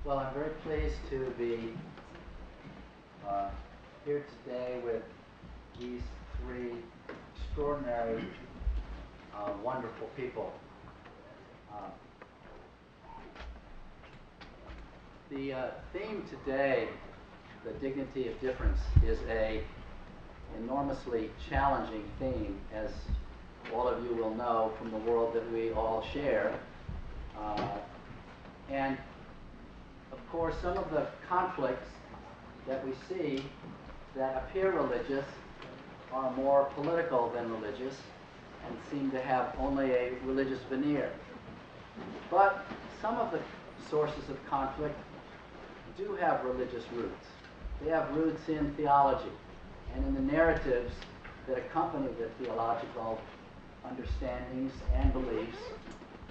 Well, I'm very pleased to be here today with these three extraordinary, wonderful people. The theme today, the dignity of difference, is an enormously challenging theme, as all of you will know from the world that we all share. And of course, some of the conflicts that we see that appear religious are more political than religious and seem to have only a religious veneer. But some of the sources of conflict do have religious roots. They have roots in theology and in the narratives that accompany the theological understandings and beliefs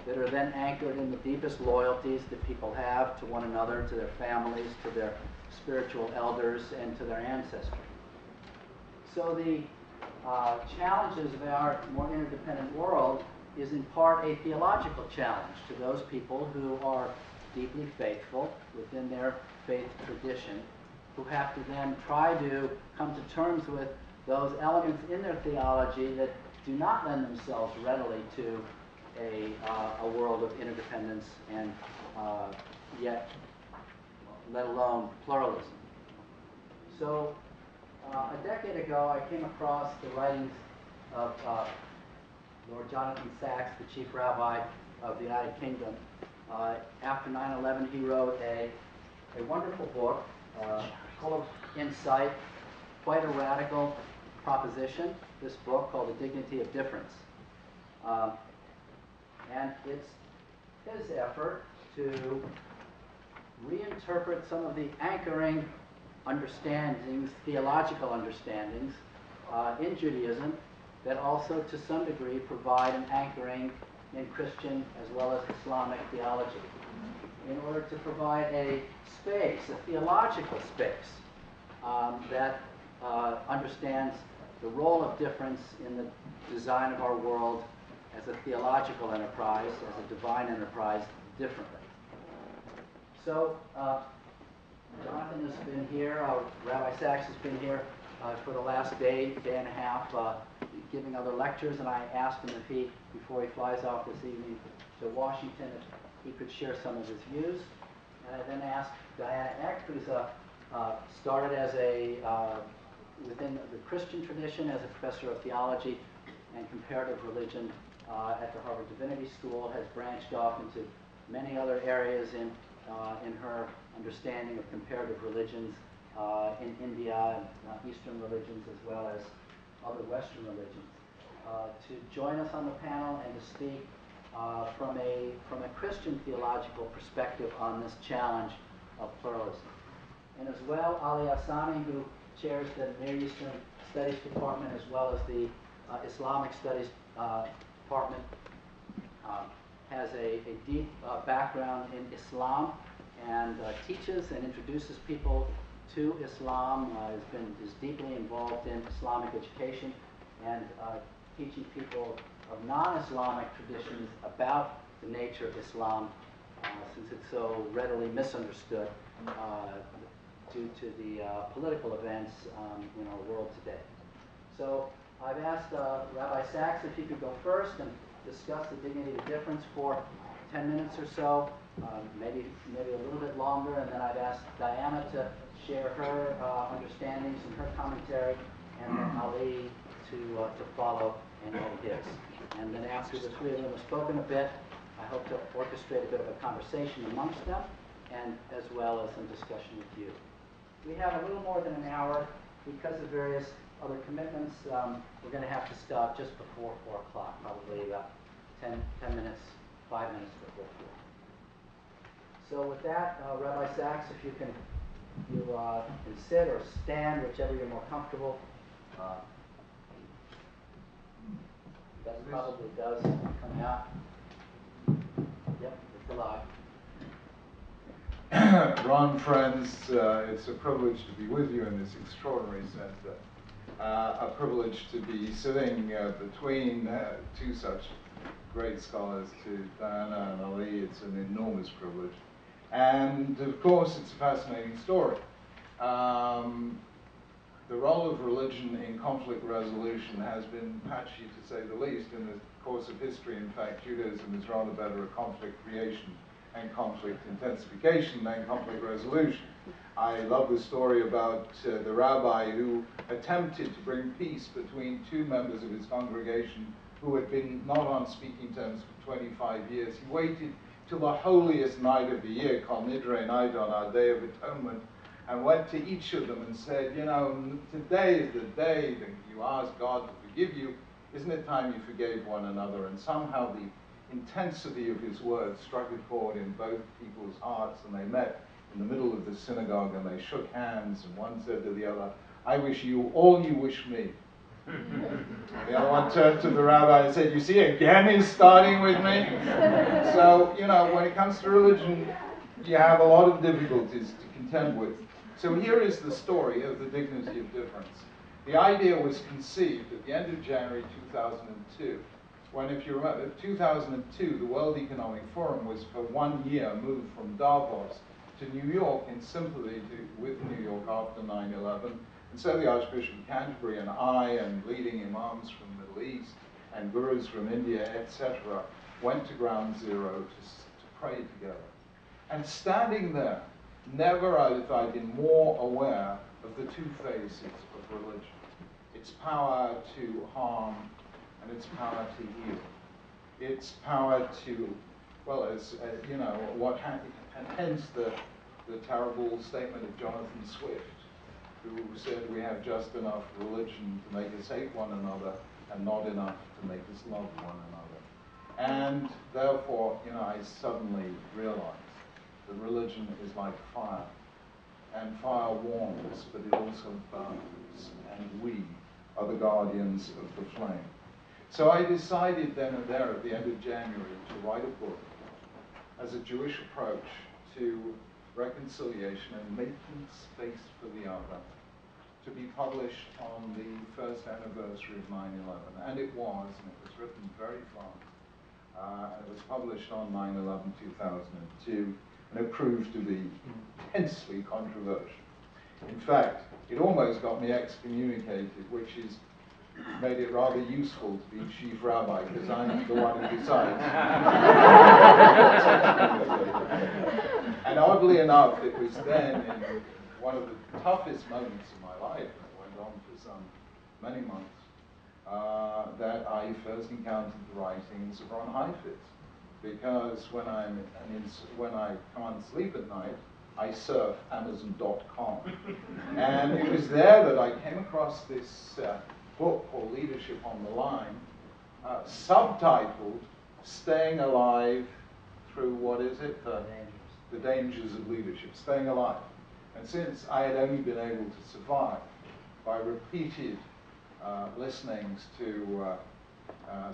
that are then anchored in the deepest loyalties that people have to one another, to their families, to their spiritual elders, and to their ancestry. So the challenges of our more interdependent world is in part a theological challenge to those people who are deeply faithful within their faith tradition, who have to then try to come to terms with those elements in their theology that do not lend themselves readily to a world of interdependence and yet, let alone pluralism. So a decade ago, I came across the writings of Lord Jonathan Sacks, the chief rabbi of the United Kingdom. After 9/11, he wrote a wonderful book full of insight, quite a radical proposition, this book called The Dignity of Difference. And it's his effort to reinterpret some of the anchoring understandings, theological understandings in Judaism that also to some degree provide an anchoring in Christian as well as Islamic theology, in order to provide a space, a theological space that understands the role of difference in the design of our world as a theological enterprise, as a divine enterprise, differently. So Jonathan has been here, Rabbi Sacks has been here for the last day and a half, giving other lectures, and I asked him if he, before he flies off this evening to Washington, if he could share some of his views. And I then asked Diana Eck, who's started as within the Christian tradition as a professor of theology and comparative religion at the Harvard Divinity School, has branched off into many other areas in her understanding of comparative religions in India and Eastern religions as well as other Western religions, to join us on the panel and to speak from a Christian theological perspective on this challenge of pluralism. And as well, Ali Assami, who chairs the Near Eastern Studies Department as well as the Islamic Studies Department, has a deep background in Islam and teaches and introduces people to Islam, is deeply involved in Islamic education and teaching people of non-Islamic traditions about the nature of Islam, since it's so readily misunderstood due to the political events in our world today. So I've asked Rabbi Sacks if he could go first and discuss the dignity of difference for 10 minutes or so, maybe a little bit longer, and then I've asked Diana to share her understandings and her commentary, and then Ali to follow and add his. And then after the three of them have spoken a bit, I hope to orchestrate a bit of a conversation amongst them, and as well as some discussion with you. We have a little more than an hour. Because of various other commitments, we're going to have to stop just before 4 o'clock, probably about 10 minutes, 5 minutes before 4. So with that, Rabbi Sacks, if you can sit or stand, whichever you're more comfortable. That probably does come out. Yep, it's alive. Ron, friends, it's a privilege to be with you in this extraordinary center. A privilege to be sitting between two such great scholars, to Diana and Ali. It's an enormous privilege. And of course, it's a fascinating story. The role of religion in conflict resolution has been patchy, to say the least, in the course of history. In fact, Judaism is rather better at conflict creation and conflict intensification than conflict resolution. I love the story about the rabbi who attempted to bring peace between two members of his congregation who had been not on speaking terms for 25 years. He waited till the holiest night of the year, called Nidre night, on our Day of Atonement, and went to each of them and said, you know, today is the day that you ask God to forgive you. Isn't it time you forgave one another? And somehow the intensity of his words struck a chord in both people's hearts, and they met in the middle of the synagogue and they shook hands, and one said to the other, I wish you all you wish me. The other one turned to the rabbi and said, you see, again he's starting with me. So, you know, when it comes to religion, you have a lot of difficulties to contend with. So here is the story of the dignity of difference. The idea was conceived at the end of January 2002, when, if you remember, 2002, the World Economic Forum was for 1 year moved from Davos to New York in sympathy with New York after 9/11. And so the Archbishop of Canterbury and I, and leading imams from the Middle East, and gurus from India, etc., went to Ground Zero to pray together. And standing there, never have I been more aware of the two faces of religion. Its power to harm and its power to heal. Its power to, well, as you know, hence the terrible statement of Jonathan Swift, who said we have just enough religion to make us hate one another and not enough to make us love one another. And therefore, you know, I suddenly realized that religion is like fire. And fire warms, but it also burns. And we are the guardians of the flame. So I decided then and there at the end of January to write a book as a Jewish approach to reconciliation and making space for the other, to be published on the first anniversary of 9/11. And it was written very fast. It was published on 9/11/2002, and it proved to be intensely controversial. In fact, it almost got me excommunicated, which made it rather useful to be chief rabbi, because I'm the one who decides. And oddly enough, it was then, in one of the toughest moments of my life, and it went on for many months, that I first encountered the writings of Ron Heifetz. Because when I can't sleep at night, I surf Amazon.com. And it was there that I came across this book called Leadership on the Line, subtitled Staying Alive Through, what is it? The Dangers of Leadership, Staying Alive. And since I had only been able to survive by repeated listenings to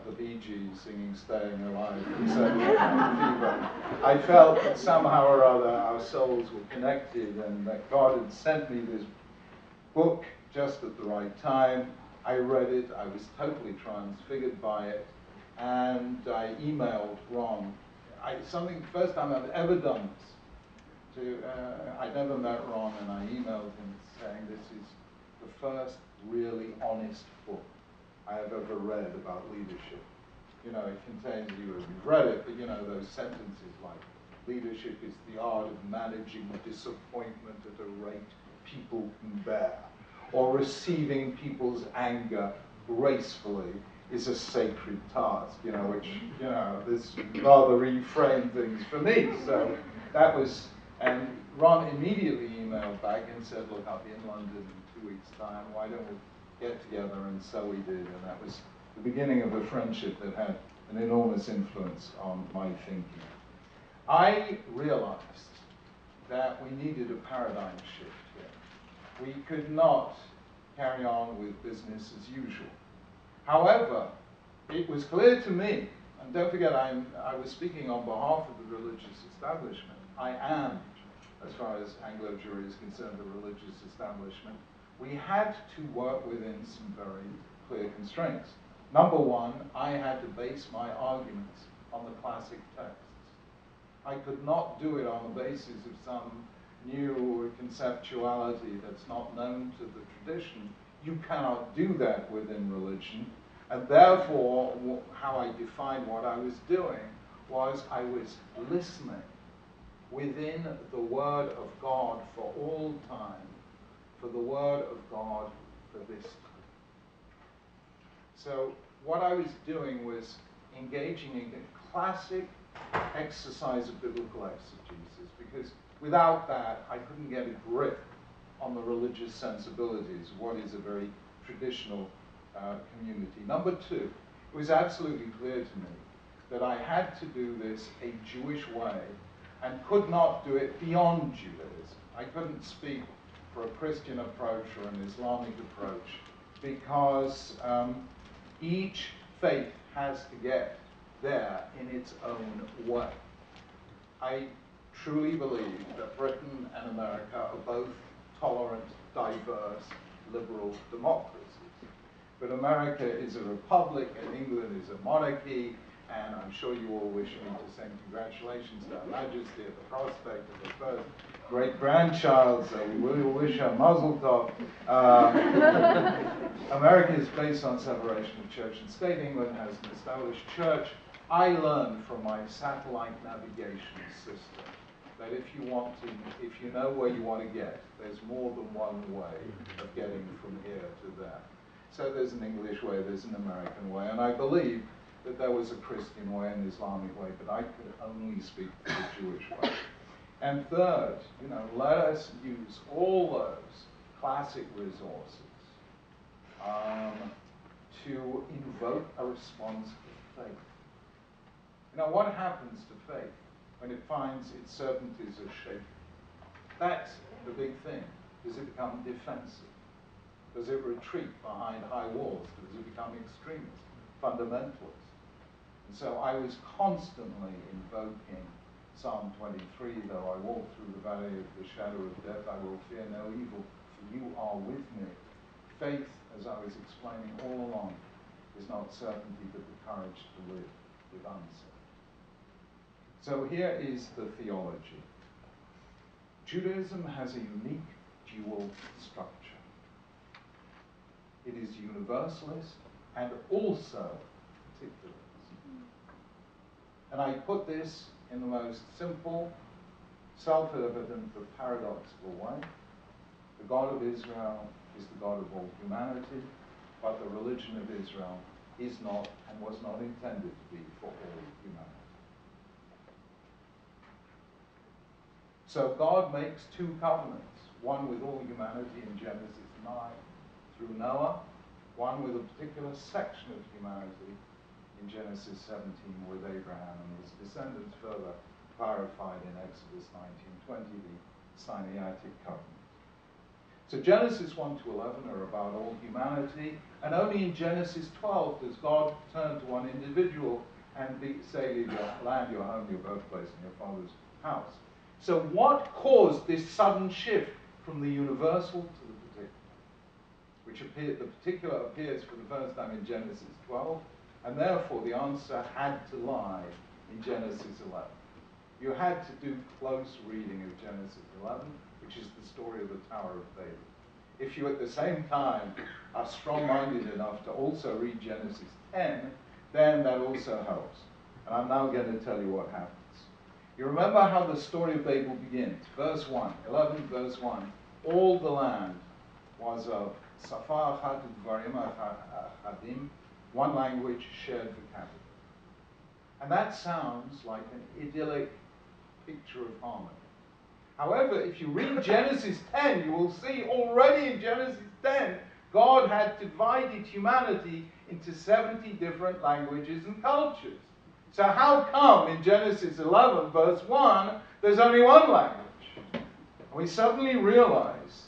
the Bee Gees singing Staying Alive, etc., I felt that somehow or other our souls were connected, and that God had sent me this book just at the right time. I read it, I was totally transfigured by it, and I emailed Ron. First time I've ever done this. I'd never met Ron, and I emailed him saying this is the first really honest book I have ever read about leadership. You know, it contains, you've read it, but you know, those sentences like, leadership is the art of managing disappointment at a rate people can bear, or receiving people's anger gracefully is a sacred task, you know, which, you know, this rather reframed things for me. So that was, and Ron immediately emailed back and said, look, I'll be in London in 2 weeks' time, why don't we get together? And so we did, and that was the beginning of a friendship that had an enormous influence on my thinking. I realized that we needed a paradigm shift here. We could not carry on with business as usual. However, it was clear to me, and don't forget I was speaking on behalf of the religious establishment. I am, as far as Anglo-Jewry is concerned, the religious establishment. We had to work within some very clear constraints. Number one, I had to base my arguments on the classic texts. I could not do it on the basis of some new conceptuality that's not known to the tradition. You cannot do that within religion. And therefore, how I defined what I was doing was I was listening within the Word of God for all time, for the Word of God for this time. So what I was doing was engaging in a classic exercise of biblical exegesis, because without that, I couldn't get a grip on the religious sensibilities of what is a very traditional community. Number two, it was absolutely clear to me that I had to do this a Jewish way and could not do it beyond Judaism. I couldn't speak for a Christian approach or an Islamic approach, because each faith has to get there in its own way. I truly believe that Britain and America are both tolerant, diverse, liberal democracies. But America is a republic and England is a monarchy, and I'm sure you all wish me to send congratulations to Her Majesty at the prospect of her first great-grandchild, so we will wish her Mazel Tov. America is based on separation of church and state. England has an established church. I learned from my satellite navigation system that if you know where you want to get, there's more than one way of getting from here to there. So there's an English way, there's an American way, and I believe that there was a Christian way, an Islamic way, but I could only speak for the Jewish way. And third, let us use all those classic resources to invoke a response to faith. What happens to faith when it finds its certainties are shaken? That's the big thing. Does it become defensive? Does it retreat behind high walls? Does it become extremist, fundamentalist? And so I was constantly invoking Psalm 23, though I walk through the valley of the shadow of death, I will fear no evil, for you are with me. Faith, as I was explaining all along, is not certainty, but the courage to live with uncertainty. So here is the theology. Judaism has a unique dual structure. It is universalist and also particularism. And I put this in the most simple, self-evident, but paradoxical way. The God of Israel is the God of all humanity, but the religion of Israel is not and was not intended to be for all humanity. So God makes two covenants, one with all humanity in Genesis 9 through Noah, one with a particular section of humanity in Genesis 17 with Abraham and his descendants, further clarified in Exodus 19:20, the Sinaitic covenant. So Genesis 1 to 11 are about all humanity, and only in Genesis 12 does God turn to one individual and say, leave your land, your home, your birthplace, and your father's house. So what caused this sudden shift from the universal to the particular? The particular appears for the first time in Genesis 12, and therefore the answer had to lie in Genesis 11. You had to do close reading of Genesis 11, which is the story of the Tower of Babel. If you at the same time are strong-minded enough to also read Genesis 10, then that also helps. And I'm now going to tell you what happens. You remember how the story of Babel begins. Verse 1, 11 verse 1. All the land was of Safar Achat Dvarim Achadim, one language, shared vocabulary. And that sounds like an idyllic picture of harmony. However, if you read Genesis 10, you will see already in Genesis 10, God had divided humanity into 70 different languages and cultures. So how come in Genesis 11, verse 1, there's only one language? And we suddenly realize,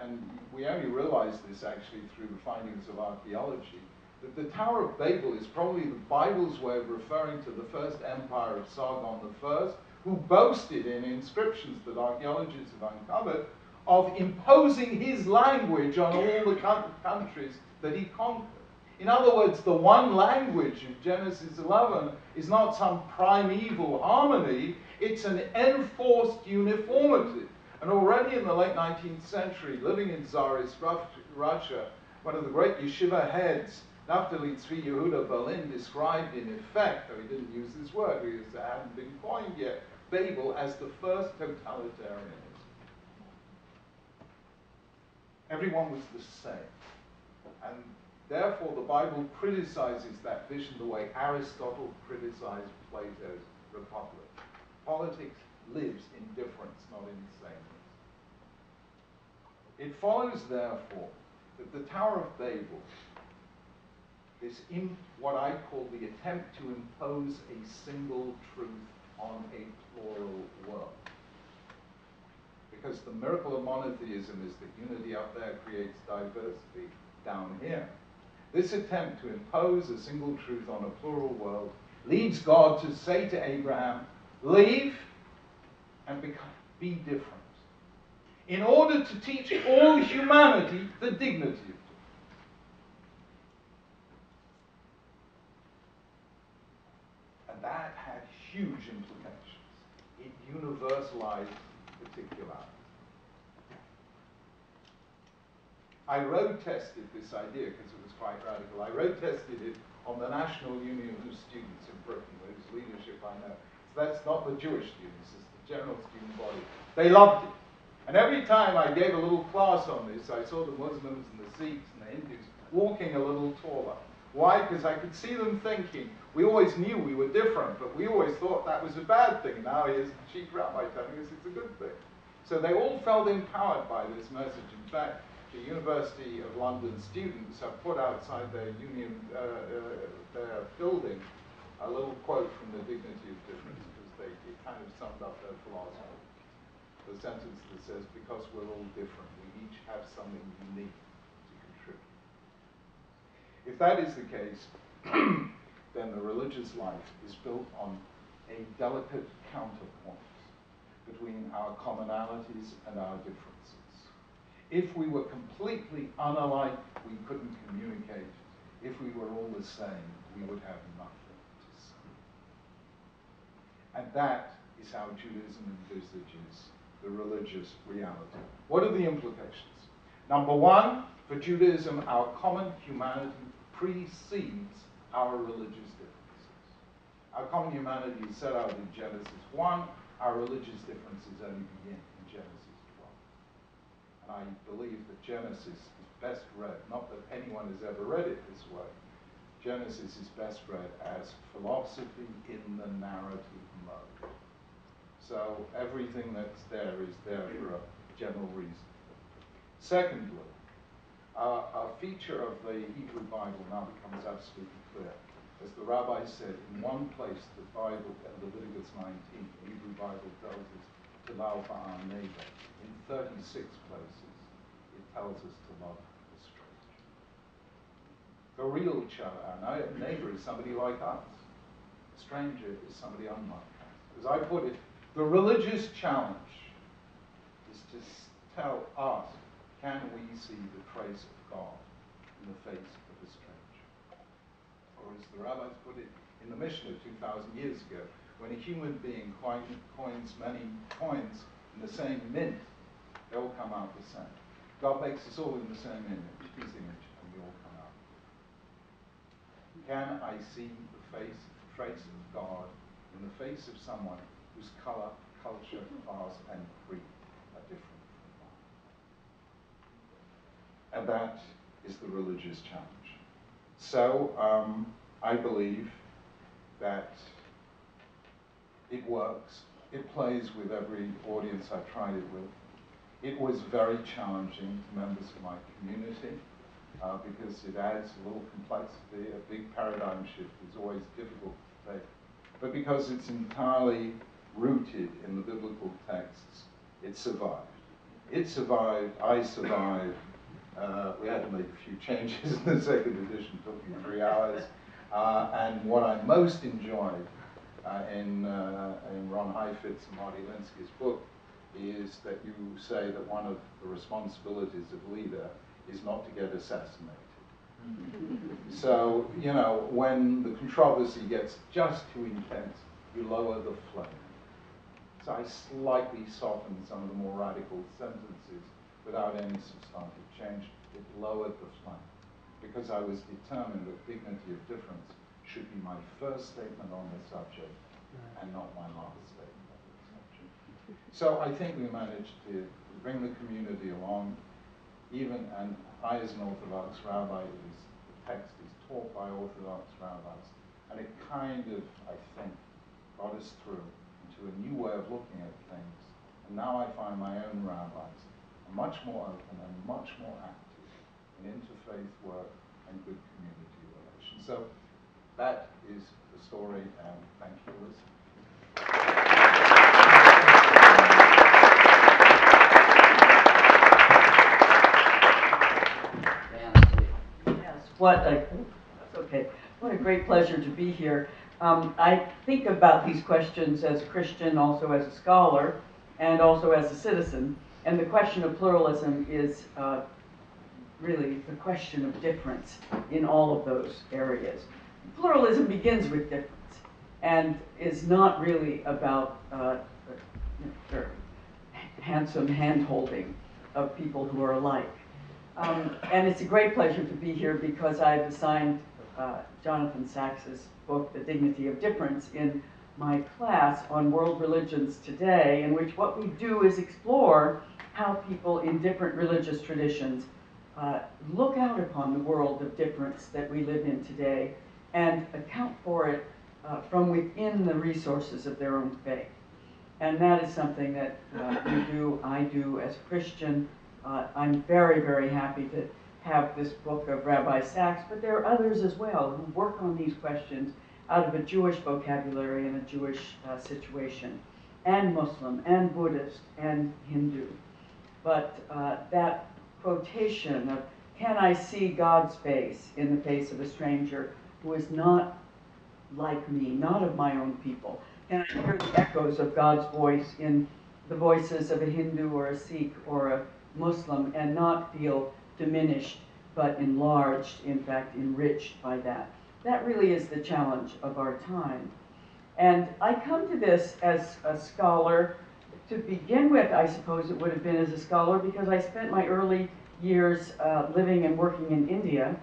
and we only realize this actually through the findings of archaeology, that the Tower of Babel is probably the Bible's way of referring to the first empire of Sargon I, who boasted in inscriptions that archaeologists have uncovered of imposing his language on all the countries that he conquered. In other words, the one language of Genesis 11 is not some primeval harmony, It's an enforced uniformity. And already in the late 19th century, living in Tsarist Russia, one of the great yeshiva heads, Naftali Tzvi Yehuda Berlin, described in effect, though he didn't use this word because it hadn't been coined yet, Babel as the first totalitarianism. Everyone was the same. And therefore the Bible criticizes that vision the way Aristotle criticized Plato's Republic. Politics lives in difference, not in sameness. It follows, therefore, that the Tower of Babel is in what I call the attempt to impose a single truth on a plural world. Because the miracle of monotheism is that unity up there creates diversity down here. This attempt to impose a single truth on a plural world leads God to say to Abraham, leave and be different, in order to teach all humanity the dignity of difference. And that had huge implications. It universalized particularity. I road tested this idea because it was quite radical. I road tested it on the National Union of Students in Britain, whose leadership I know. So that's not the Jewish students, it's the general student body. They loved it. And every time I gave a little class on this, I saw the Muslims and the Sikhs and the Hindus walking a little taller. Why? Because I could see them thinking, we always knew we were different, but we always thought that was a bad thing. Now here's the chief rabbi telling us it's a good thing. So they all felt empowered by this message. In fact, the University of London students have put outside their their building a little quote from The Dignity of Difference, because it kind of summed up their philosophy. The sentence that says, because we're all different, we each have something unique to contribute. If that is the case, then the religious life is built on a delicate counterpoint between our commonalities and our differences. If we were completely unalike, we couldn't communicate. If we were all the same, we would have nothing to say. And that is how Judaism envisages the religious reality. What are the implications? Number one, for Judaism, our common humanity precedes our religious differences. Our common humanity is set out in Genesis 1. Our religious differences only begin in Genesis 12. And I believe that Genesis is best read, not that anyone has ever read it this way. Genesis is best read as philosophy in the narrative mode. So everything that's there is there for a general reason. Secondly, a feature of the Hebrew Bible now becomes absolutely clear. As the rabbi said, in one place, the Bible, Leviticus 19, the Hebrew Bible tells us to love our neighbor. In 36 places, it tells us to love the stranger. The real our neighbor is somebody like us. The stranger is somebody unlike us. As I put it, the religious challenge is to tell us, can we see the trace of God in the face of a stranger? Or as the rabbis put it in the Mishnah 2,000 years ago, when a human being coins many coins in the same mint, they all come out the same. God makes us all in the same image, his image, and we all come out. Can I see the trace of God in the face of someone whose color, culture, class, and creed are different from mine? And that is the religious challenge. So I believe that it works. It plays with every audience I've tried it with. It was very challenging to members of my community because it adds a little complexity. A big paradigm shift is always difficult to take. But because it's entirely rooted in the biblical texts, it survived. It survived, I survived. We had to make a few changes in the second edition, took me 3 hours. And what I most enjoyed in Ron Heifetz and Marty Linsky's book is that you say that one of the responsibilities of leader is not to get assassinated. So, you know, when the controversy gets just too intense, you lower the flame. I slightly softened some of the more radical sentences without any substantive change. It lowered the flame, because I was determined that dignity of difference should be my first statement on the subject and not my last statement on the subject. So I think we managed to bring the community along, and I, as an Orthodox rabbi, the text is taught by Orthodox rabbis, and it kind of, I think, got us through into a new way of looking at things. And now I find my own rabbis are much more open and much more active in interfaith work and good community relations. So that is the story, and thank you for listening. That's okay. What a great pleasure to be here. I think about these questions as a Christian, also as a scholar, and also as a citizen. And the question of pluralism is really the question of difference in all of those areas. Pluralism begins with difference and is not really about handsome hand-holding of people who are alike. And it's a great pleasure to be here because I've assigned Jonathan Sacks's book, The Dignity of Difference, in my class on world religions today, in which what we do is explore how people in different religious traditions look out upon the world of difference that we live in today and account for it from within the resources of their own faith. And that is something that I do as a Christian. I'm very, very happy to have this book of Rabbi Sacks, but there are others as well who work on these questions out of a Jewish vocabulary and a Jewish situation, and Muslim, and Buddhist, and Hindu. But that quotation of, can I see God's face in the face of a stranger who is not like me, not of my own people? Can I hear the echoes of God's voice in the voices of a Hindu or a Sikh or a Muslim and not feel diminished but enlarged, in fact enriched by that? That really is the challenge of our time. And I come to this as a scholar. To begin with, I suppose it would have been as a scholar because I spent my early years living and working in India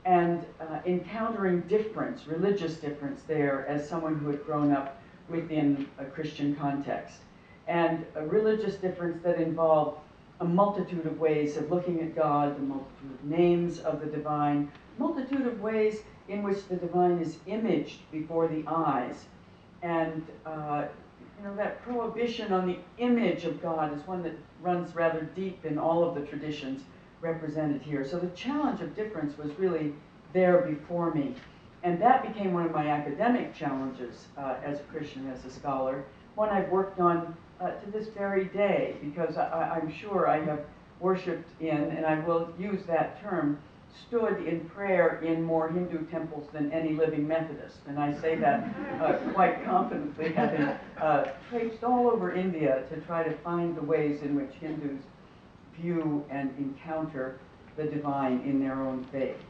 and encountering difference, religious difference there as someone who had grown up within a Christian context. And a religious difference that involved a multitude of ways of looking at God, the multitude of names of the divine, multitude of ways in which the divine is imaged before the eyes. And that prohibition on the image of God is one that runs rather deep in all of the traditions represented here. So the challenge of difference was really there before me. And that became one of my academic challenges as a Christian, as a scholar, one I've worked on to this very day, because I'm sure I have worshipped in, and I will use that term, stood in prayer in more Hindu temples than any living Methodist. And I say that quite confidently, having traipsed all over India to try to find the ways in which Hindus view and encounter the divine in their own faith.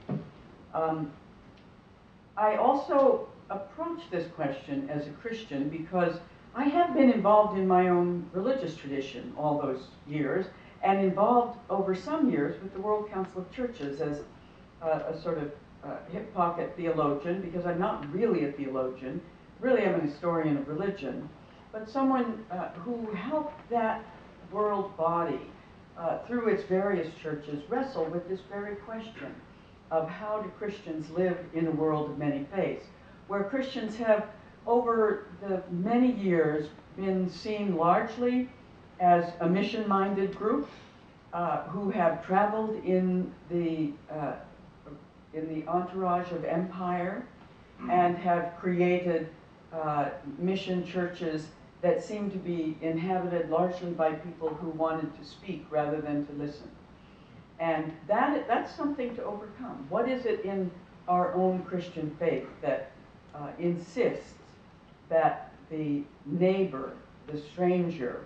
I also approach this question as a Christian because I have been involved in my own religious tradition all those years, and involved over some years with the World Council of Churches as a sort of hip pocket theologian, because I'm not really a theologian. Really, I'm an historian of religion, but someone who helped that world body through its various churches wrestle with this very question of how do Christians live in a world of many faiths, where Christians have over the many years been seen largely as a mission-minded group who have traveled in the entourage of empire and have created mission churches that seem to be inhabited largely by people who wanted to speak rather than to listen. And that's something to overcome. What is it in our own Christian faith that insists that the neighbor, the stranger,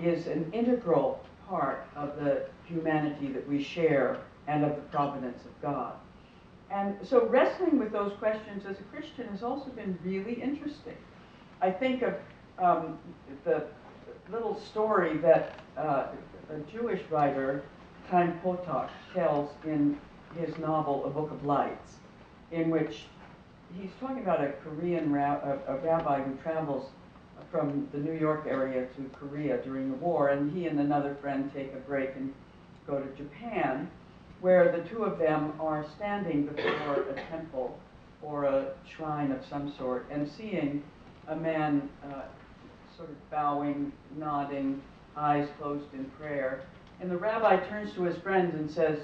is an integral part of the humanity that we share and of the providence of God? And so wrestling with those questions as a Christian has also been really interesting. I think of the little story that a Jewish writer, Chaim Potok, tells in his novel, A Book of Lights, in which he's talking about a Korean a rabbi who travels from the New York area to Korea during the war, and he and another friend take a break and go to Japan, where the two of them are standing before a temple or a shrine of some sort and seeing a man sort of bowing, nodding, eyes closed in prayer. And the rabbi turns to his friend and says,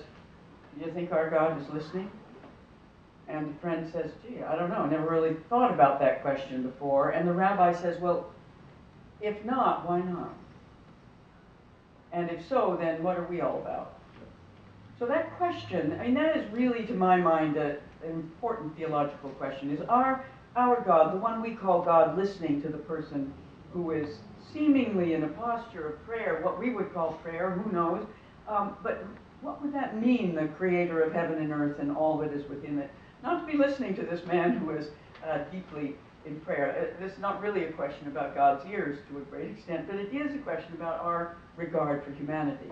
"Do you think our God is listening?" And the friend says, "Gee, I don't know, I never really thought about that question before." And the rabbi says, "Well, if not, why not? And if so, then what are we all about?" So that question, I mean, that is really, to my mind, an important theological question. Is our God, the one we call God, listening to the person who is seemingly in a posture of prayer, what we would call prayer, who knows? But what would that mean, the creator of heaven and earth and all that is within it? Not to be listening to this man who is deeply in prayer. This is not really a question about God's ears to a great extent, but it is a question about our regard for humanity.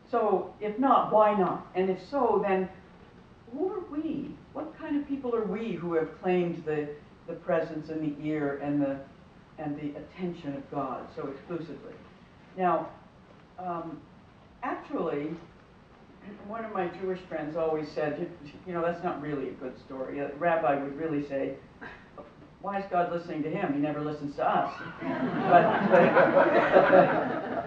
So if not, why not? And if so, then who are we? What kind of people are we who have claimed the presence and the ear and the attention of God so exclusively? Now, actually, one of my Jewish friends always said, you know, that's not really a good story. A rabbi would really say, "Why is God listening to him? He never listens to us."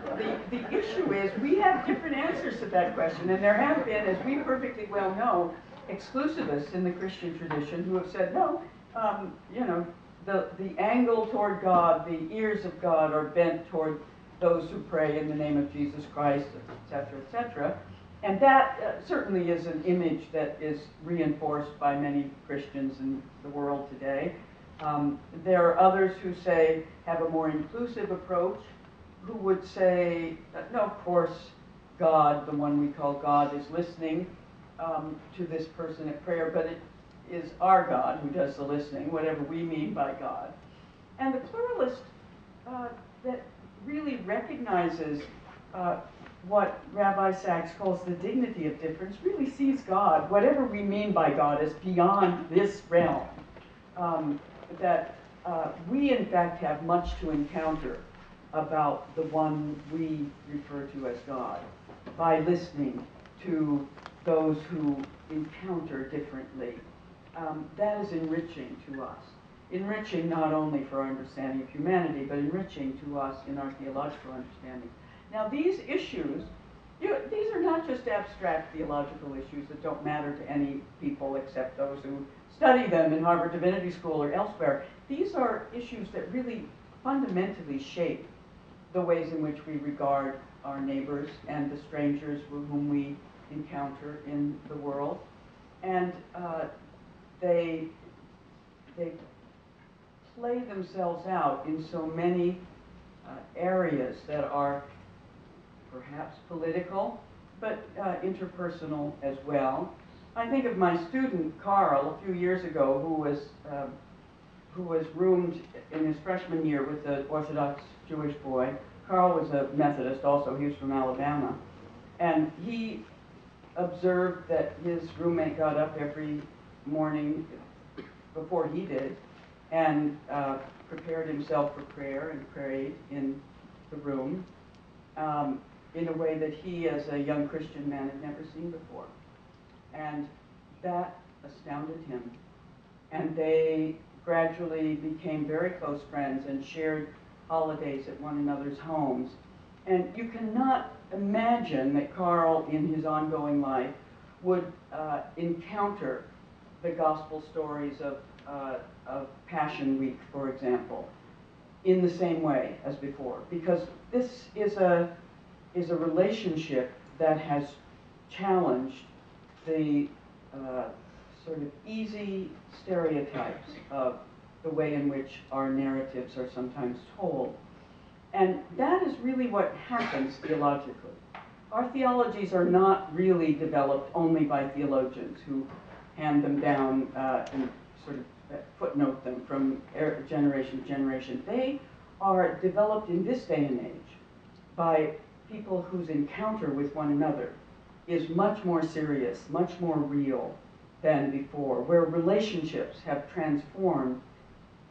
But the issue is we have different answers to that question, and there have been, as we perfectly well know, exclusivists in the Christian tradition who have said, no, you know, the angle toward God, the ears of God are bent toward those who pray in the name of Jesus Christ, etc., etc. And that certainly is an image that is reinforced by many Christians in the world today. There are others who say, have a more inclusive approach, who would say, no, of course, God, the one we call God, is listening to this person at prayer, but it is our God who does the listening, whatever we mean by God. And the pluralist that really recognizes what Rabbi Sachs calls the dignity of difference really sees God, whatever we mean by God, as beyond this realm. That we, in fact, have much to encounter about the one we refer to as God by listening to those who encounter differently. That is enriching to us. Enriching not only for our understanding of humanity, but enriching to us in our theological understanding. Now, these issues, these are not just abstract theological issues that don't matter to any people except those who study them in Harvard Divinity School or elsewhere. These are issues that really fundamentally shape the ways in which we regard our neighbors and the strangers whom we encounter in the world. And they play themselves out in so many areas that are perhaps political, but interpersonal as well. I think of my student, Carl, a few years ago, who was roomed in his freshman year with an Orthodox Jewish boy. Carl was a Methodist also, he was from Alabama. And he observed that his roommate got up every morning before he did and prepared himself for prayer and prayed in the room in a way that he, as a young Christian man, had never seen before. And that astounded him. And they gradually became very close friends and shared holidays at one another's homes. And you cannot imagine that Carl, in his ongoing life, would encounter the gospel stories of Passion Week, for example, in the same way as before, because this is a relationship that has challenged the sort of easy stereotypes of the way in which our narratives are sometimes told. And that is really what happens theologically. Our theologies are not really developed only by theologians who hand them down and sort of footnote them from generation to generation. They are developed in this day and age by people whose encounter with one another is much more serious, much more real than before, where relationships have transformed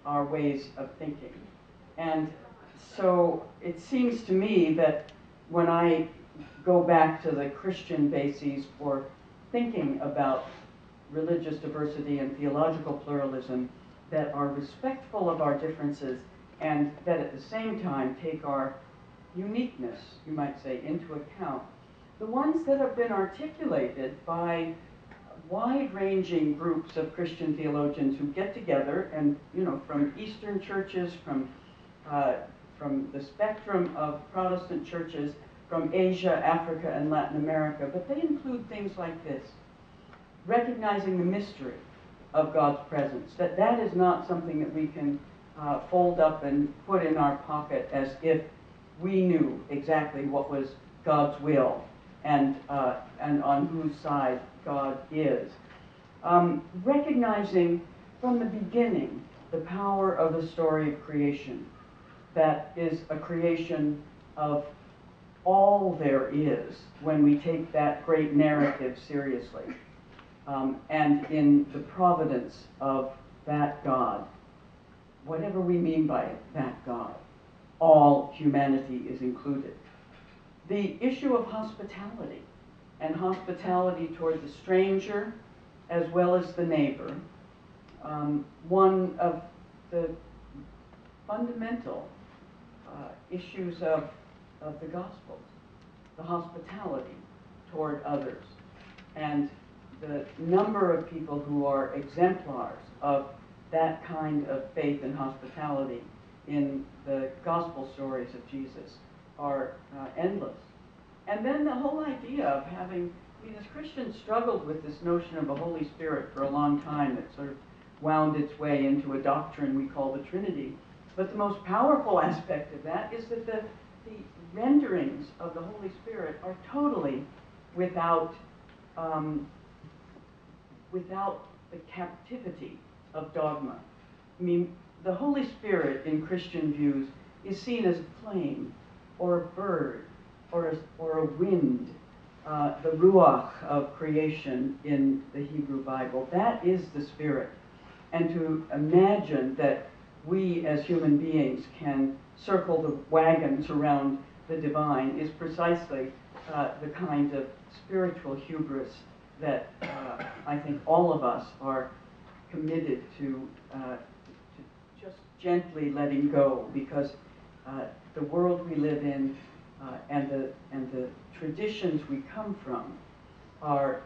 our ways of thinking. And so it seems to me that when I go back to the Christian bases for thinking about religious diversity and theological pluralism, that are respectful of our differences and that at the same time take our uniqueness, you might say, into account. The ones that have been articulated by wide-ranging groups of Christian theologians who get together and, from Eastern churches, from the spectrum of Protestant churches, from Asia, Africa, and Latin America, but they include things like this: recognizing the mystery of God's presence, that is not something that we can fold up and put in our pocket as if we knew exactly what was God's will and on whose side God is. Recognizing from the beginning the power of the story of creation, that is a creation of all there is when we take that great narrative seriously. And in the providence of that God, whatever we mean by that God, all humanity is included. The issue of hospitality, and hospitality toward the stranger as well as the neighbor, one of the fundamental issues of the Gospels, the hospitality toward others, and the number of people who are exemplars of that kind of faith and hospitality in the gospel stories of Jesus are endless. And then the whole idea of having, as Christians struggled with this notion of the Holy Spirit for a long time that sort of wound its way into a doctrine we call the Trinity. But the most powerful aspect of that is that the renderings of the Holy Spirit are totally without the captivity of dogma. The Holy Spirit in Christian views is seen as a flame, or a bird, or a wind, the ruach of creation in the Hebrew Bible. That is the Spirit. And to imagine that we as human beings can circle the wagons around the divine is precisely the kind of spiritual hubris that I think all of us are committed to just gently letting go, because the world we live in and the traditions we come from are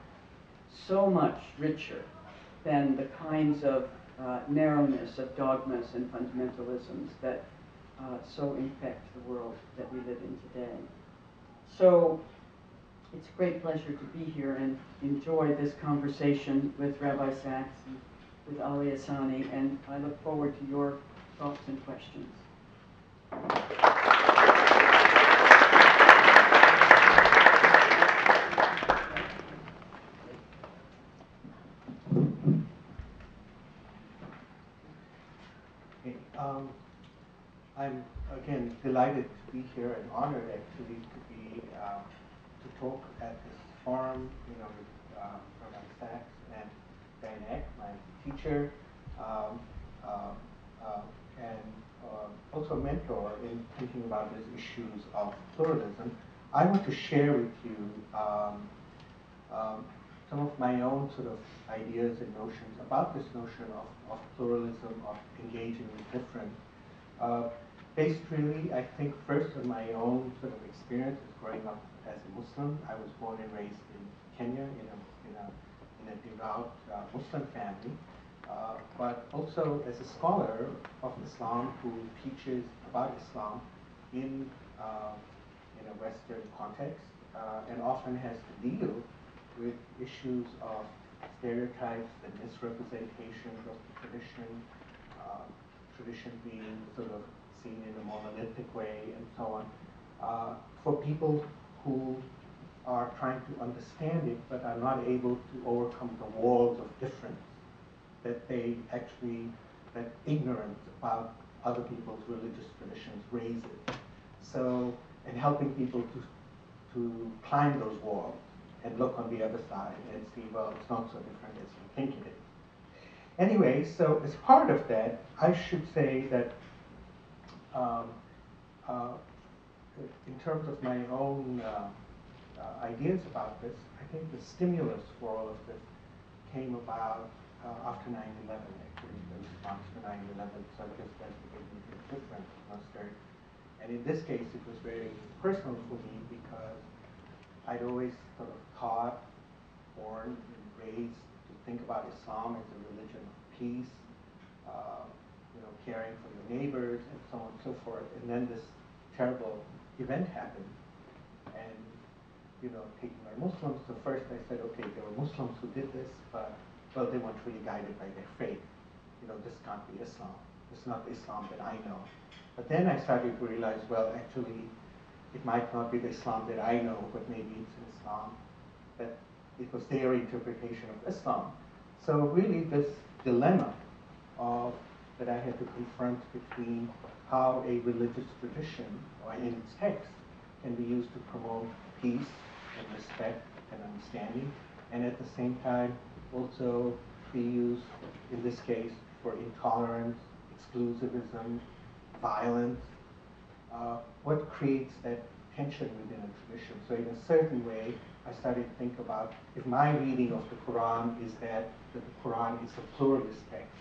so much richer than the kinds of narrowness of dogmas and fundamentalisms that so infect the world that we live in today. So it's a great pleasure to be here and enjoy this conversation with Rabbi Sachs and with Ali Asani, and I look forward to your thoughts and questions. I'm again delighted to be here and honored actually to talk at this forum, with Rabbi Sachs and Diane Eck, my teacher, and also a mentor in thinking about these issues of pluralism. I want to share with you some of my own sort of ideas and notions about this notion of pluralism, of engaging with different. Based really, I think, first on my own sort of experience as growing up as a Muslim. I was born and raised in Kenya in a devout Muslim family, but also as a scholar of Islam who teaches about Islam in a Western context, and often has to deal with issues of stereotypes and misrepresentations of the tradition, tradition being sort of seen in a monolithic way and so on, for people who are trying to understand it but are not able to overcome the walls of difference, that ignorance about other people's religious traditions raise it. So, and helping people to climb those walls and look on the other side and see, well, it's not so different as you think it is. Anyway, so as part of that, I should say that in terms of my own ideas about this, I think the stimulus for all of this came about after 9/11, actually, the response to 9/11. So I guess that's the big difference. And in this case, it was very personal for me because I'd always sort of taught, born, and raised to think about Islam as a religion of peace, caring for your neighbors, and so on and so forth. And then this terrible event happened, and taking our Muslims. So first I said, okay, there were Muslims who did this, but well, they weren't really guided by their faith. This can't be Islam. It's not the Islam that I know. But then I started to realize, well, actually, it might not be the Islam that I know, but maybe it's an Islam that it was their interpretation of Islam. So really, this dilemma that I had to confront between how a religious tradition, or in its text, can be used to promote peace and respect and understanding, and at the same time also be used, in this case, for intolerance, exclusivism, violence. What creates that tension within a tradition? So in a certain way, I started to think about, if my reading of the Quran is that the Quran is a pluralist text,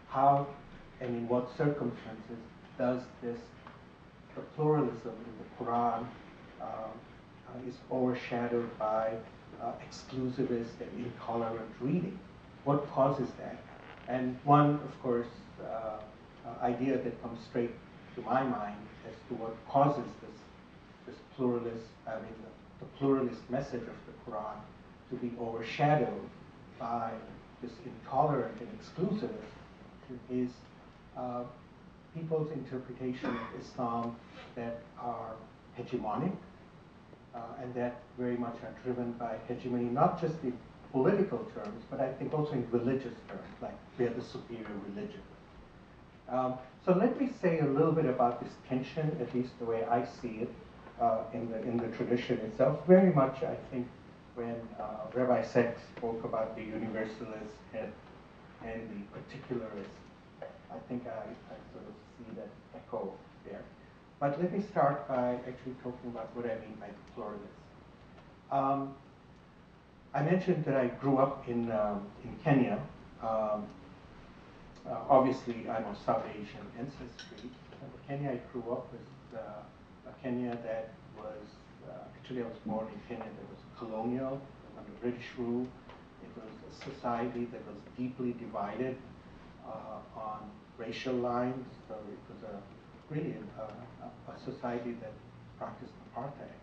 how and in what circumstances does the pluralism in the Quran is overshadowed by exclusivist and intolerant reading? What causes that? And one, of course, idea that comes straight to my mind as to what causes this pluralist, the pluralist message of the Quran to be overshadowed by this intolerant and exclusivist is people's interpretation of Islam that are hegemonic, and that very much are driven by hegemony, not just in political terms, but I think also in religious terms, like we're the superior religion. So let me say a little bit about this tension, at least the way I see it in the tradition itself. Very much, I think, when Rabbi Sachs spoke about the universalist and the particularist, I think I sort of see that echo there. But let me start by actually talking about what I mean by the pluralist. I mentioned that I grew up in Kenya. Obviously, I'm of South Asian ancestry. Kenya I grew up with a Kenya that was, actually I was born in Kenya that was colonial, under British rule. It was a society that was deeply divided on racial lines. So it was really a society that practiced apartheid,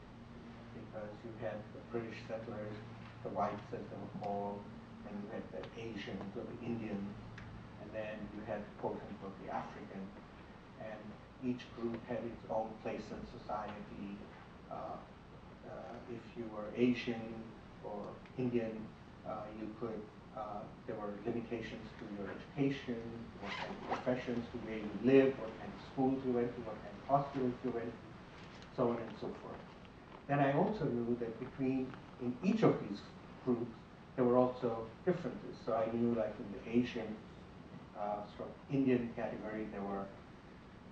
because you had the British settlers, the whites as they were called, and you had the Asians or the Indians, and then you had quote unquote the African, and each group had its own place in society. If you were Asian or Indian, you could, there were limitations to your education, what kind of professions, to where you lived, what kind of schools you went to, what kind of hospitals you went to, so on and so forth. Then I also knew that in each of these groups, there were also differences. So I knew, like in the Asian, sort of Indian category, there were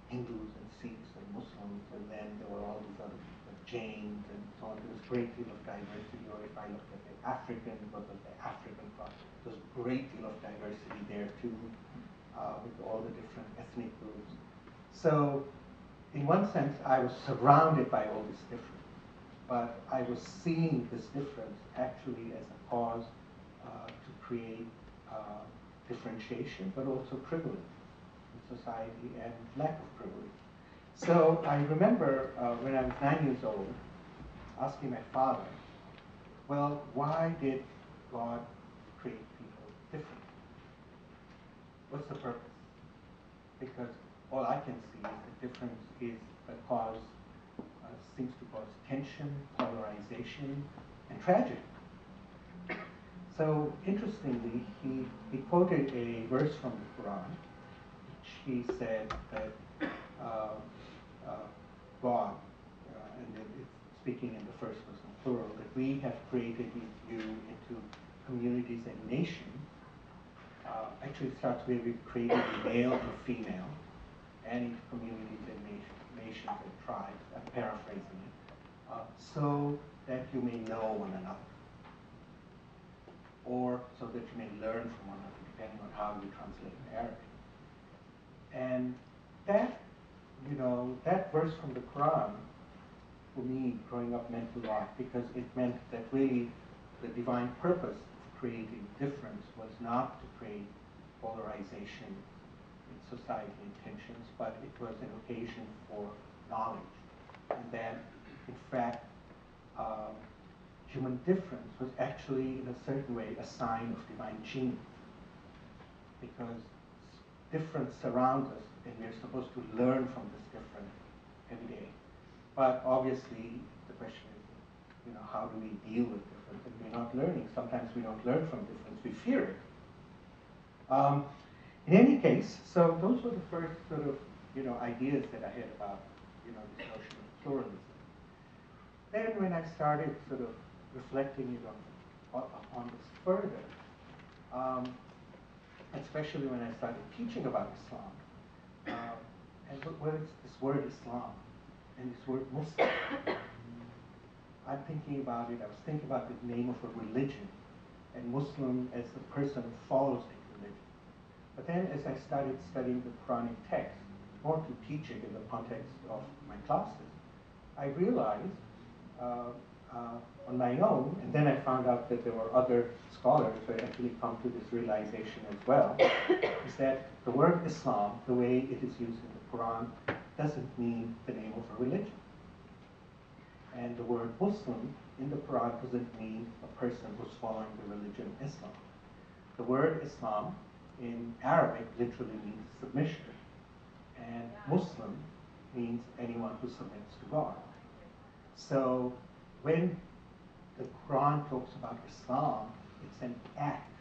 Hindus and Sikhs and Muslims, and then there were all these other Jains and so on. There was a great deal of diversity. Or if I looked at the African, what was the African part, there was a great deal of diversity there too, with all the different ethnic groups. So in one sense, I was surrounded by all this difference, but I was seeing this difference actually as a cause to create differentiation, but also privilege in society and lack of privilege. So I remember when I was 9 years old, asking my father, well, why did God create people differently? What's the purpose? Because all I can see is the difference is seems to cause tension, polarization, and tragedy. So interestingly, he quoted a verse from the Quran, which he said that God, and then it's speaking in the first person plural, that we have created you into communities and nations. Actually, it starts where we've created male and female, and into communities and nations and tribes. I'm paraphrasing it, so that you may know one another, or so that you may learn from one another, depending on how you translate in Arabic. And that, that verse from the Quran, for me, growing up, meant a lot, because it meant that really the divine purpose of creating difference was not to create polarization in society and tensions, but it was an occasion for knowledge. And that, in fact, human difference was actually, in a certain way, a sign of divine genius, because difference surrounds us, and we're supposed to learn from this difference every day. But obviously, the question is, how do we deal with difference? And we're not learning. Sometimes we don't learn from difference; we fear it. In any case, so those were the first sort of, ideas that I had about, this notion of pluralism. Then, when I started sort of reflecting on this further, especially when I started teaching about Islam, and what is this word Islam and this word Muslim? I'm thinking about it. I was thinking about the name of a religion, and Muslim as the person who follows the religion. But then, as I started studying the Quranic text, more to teaching in the context of my classes, I realized on my own, and then I found out that there were other scholars who had actually come to this realization as well, is that the word Islam, the way it is used in the Quran, doesn't mean the name of a religion. And the word Muslim in the Quran doesn't mean a person who's following the religion of Islam. The word Islam in Arabic literally means submission, and Muslim means anyone who submits to God. So when the Quran talks about Islam, it's an act,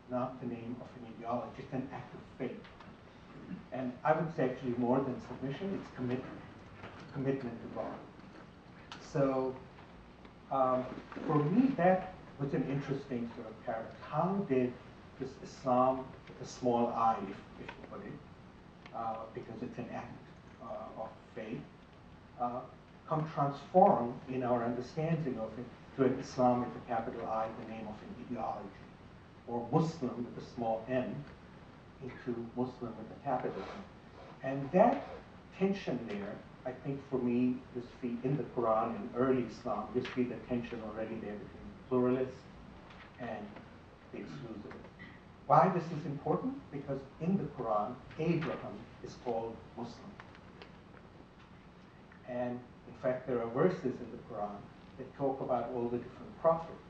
not the name of an ideology. It's an act of faith. And I would say actually more than submission, it's commitment to God. So for me, that was an interesting sort of paradox. How did this Islam, with a small I, if you put it, because it's an act of faith, come transform in our understanding of it to an Islam with a capital I, the name of an ideology, or Muslim with a small m, into Muslim with a capital M. And that tension there, I think for me, you see in the Quran and early Islam, you see the tension already there between the pluralist and the exclusivist. Why this is important? Because in the Quran, Abraham is called Muslim. And in fact, there are verses in the Quran that talk about all the different prophets,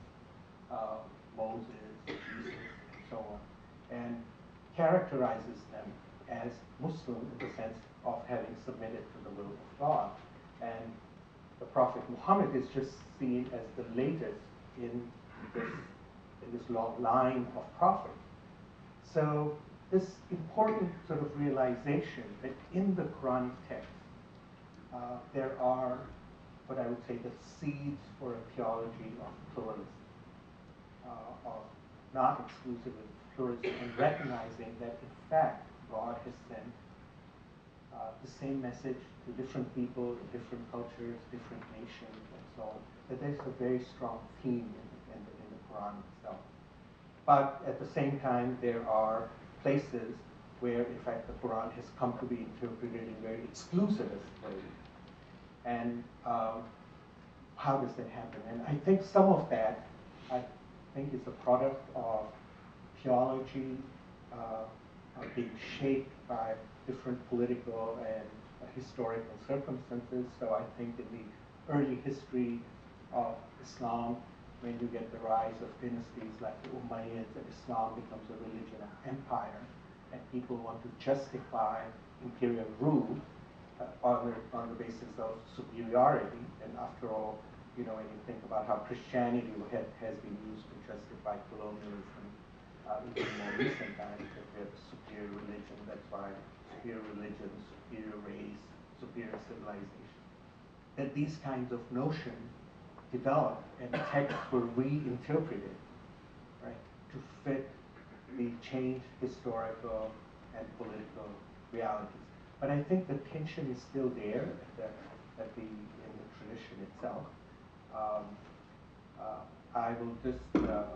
Moses, Jesus, and so on, and characterizes them as Muslim in the sense of having submitted to the will of God. And the Prophet Muhammad is just seen as the latest in this long line of prophets. So this important sort of realization that in the Quranic text, there are what I would say the seeds for a theology of pluralism, of not exclusive pluralism, and recognizing that in fact God has sent the same message to different people, different cultures, different nations, and so on. That there's a very strong theme in the Quran itself. But at the same time, there are places where, in fact, the Quran has come to be interpreted in very exclusivist ways. And how does that happen? And I think some of that, I think, is a product of theology being shaped by different political and historical circumstances. So I think in the early history of Islam, when you get the rise of dynasties like the Umayyads, and Islam becomes a religion of empire, and people want to justify imperial rule on the basis of superiority. And after all, when you think about how Christianity has been used to justify colonialism even more recent times, that we have a superior religion. That's why superior religion, superior race, superior civilization. That these kinds of notions developed and texts were reinterpreted, right, to fit the changed historical and political realities. But I think the tension is still there in the tradition itself. I will just,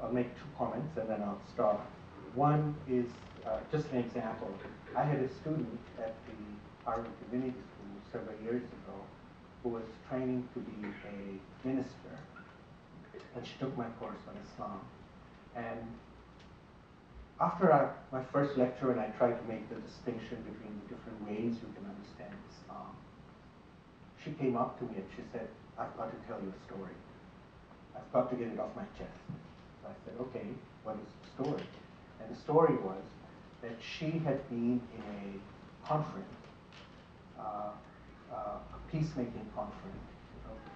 I'll make two comments and then I'll stop. One is just an example. I had a student at the Harvard Divinity School several years ago who was training to be a minister, and she took my course on Islam. And after my first lecture, and I tried to make the distinction between the different ways you can understand Islam, she came up to me and she said, "I've got to tell you a story. I've got to get it off my chest." So I said, "Okay, what is the story?" And the story was that she had been in a conference, a peacemaking conference,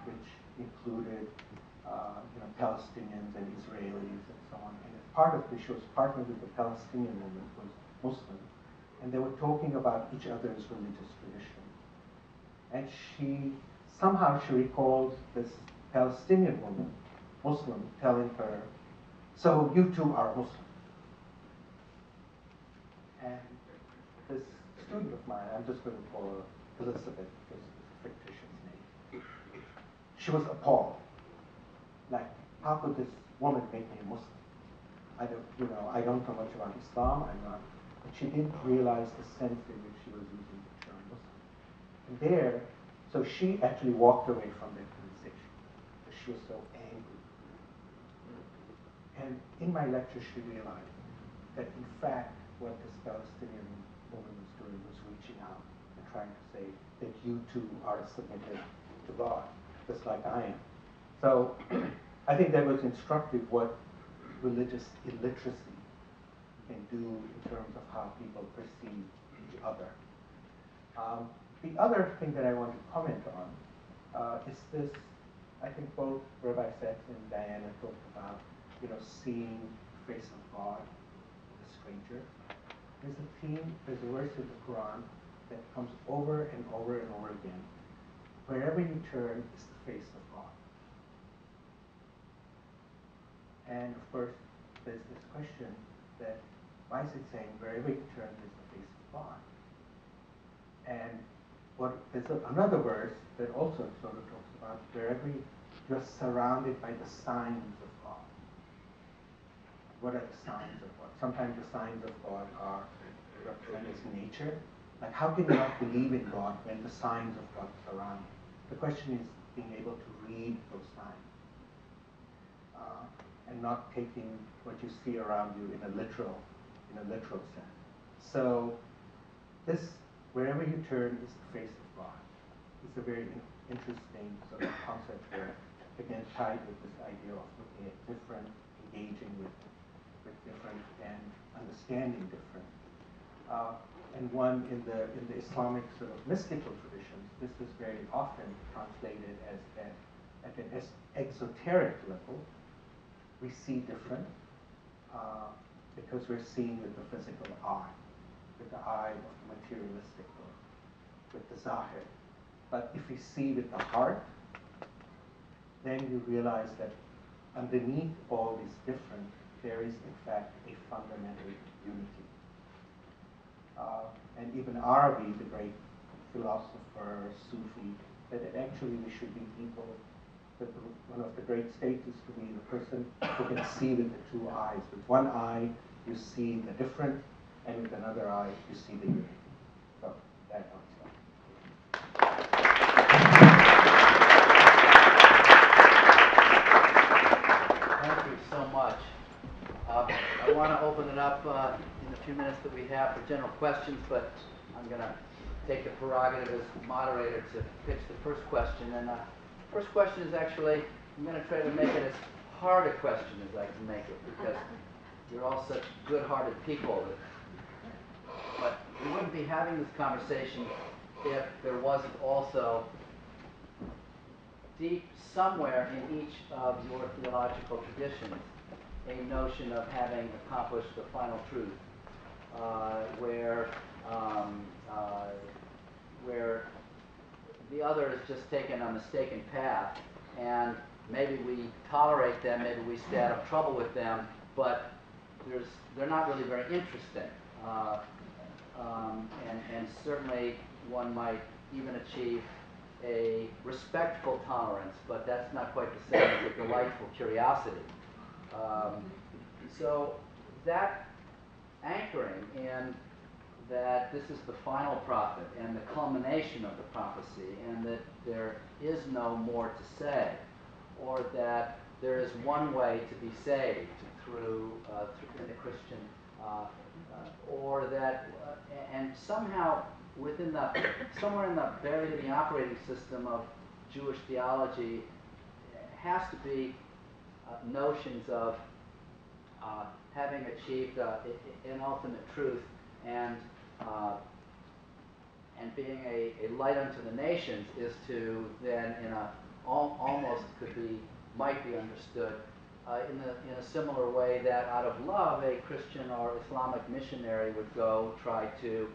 which included Palestinians and Israelis and so on. And as part of this, she was partnered with the Palestinian woman who was Muslim, and they were talking about each other's religious tradition. And somehow she recalled this Palestinian woman, Muslim, telling her, "So you too are Muslim." And this student of mine, I'm just going to call her Elizabeth because it's a fictitious name, she was appalled. Like, how could this woman make me a Muslim? I don't know much about Islam, but she didn't realize the sense in which she was using the term Muslim. So she actually walked away from that conversation because she was so angry. And in my lecture, she realized that in fact, what this Palestinian woman was doing was reaching out and trying to say that you too are submitted to God, just like I am. So I think that was instructive what religious illiteracy can do in terms of how people perceive each other. The other thing that I want to comment on is this. I think both Rabbi Sachs and Diana talked about, seeing the face of God in a stranger. There's a theme, there's a verse in the Quran that comes over and over and over again. Wherever you turn is the face of God. And of course, there's this question that, why is it saying wherever you turn is the face of God? And there's another verse that also sort of talks about wherever you're surrounded by the signs of God. What are the signs of God? Sometimes the signs of God are represented as nature. Like, how can you not believe in God when the signs of God surround you? The question is being able to read those signs and not taking what you see around you in a literal sense. So this, wherever you turn, is the face of God. It's a very interesting sort of concept there, again tied with this idea of looking at different, engaging with different, and understanding different. And one in the Islamic sort of mystical traditions, this is very often translated as that at an exoteric level, we see different because we're seeing with the physical eye, with the eye of the materialistic world, with the zahir. But if we see with the heart, then you realize that underneath all these different, there is in fact a fundamental unity. And even Arabi, the great philosopher, Sufi, said that actually we should be people, that one of the great states is to be the person who can see with the two eyes. With one eye, you see the different, and with another eye, you see the unity. So that also. Thank you so much. I want to open it up in the few minutes that we have for general questions, but I'm going to take the prerogative as moderator to pitch the first question. And first question is actually, I'm going to try to make it as hard a question as I can make it, because you're all such good-hearted people. But we wouldn't be having this conversation if there wasn't also deep somewhere in each of your theological traditions a notion of having accomplished the final truth, where where the other is just taken a mistaken path, and maybe we tolerate them, maybe we stay out of trouble with them, but they're not really very interesting. And certainly one might even achieve a respectful tolerance, but that's not quite the same as a delightful curiosity. So that anchoring in that this is the final prophet and the culmination of the prophecy, and that there is no more to say, or that there is one way to be saved through in the Christian, or that, and somehow within somewhere in the buried in the operating system of Jewish theology has to be notions of having achieved an ultimate truth and being a light unto the nations is to then in a almost might be understood in a similar way that out of love a Christian or Islamic missionary would go try to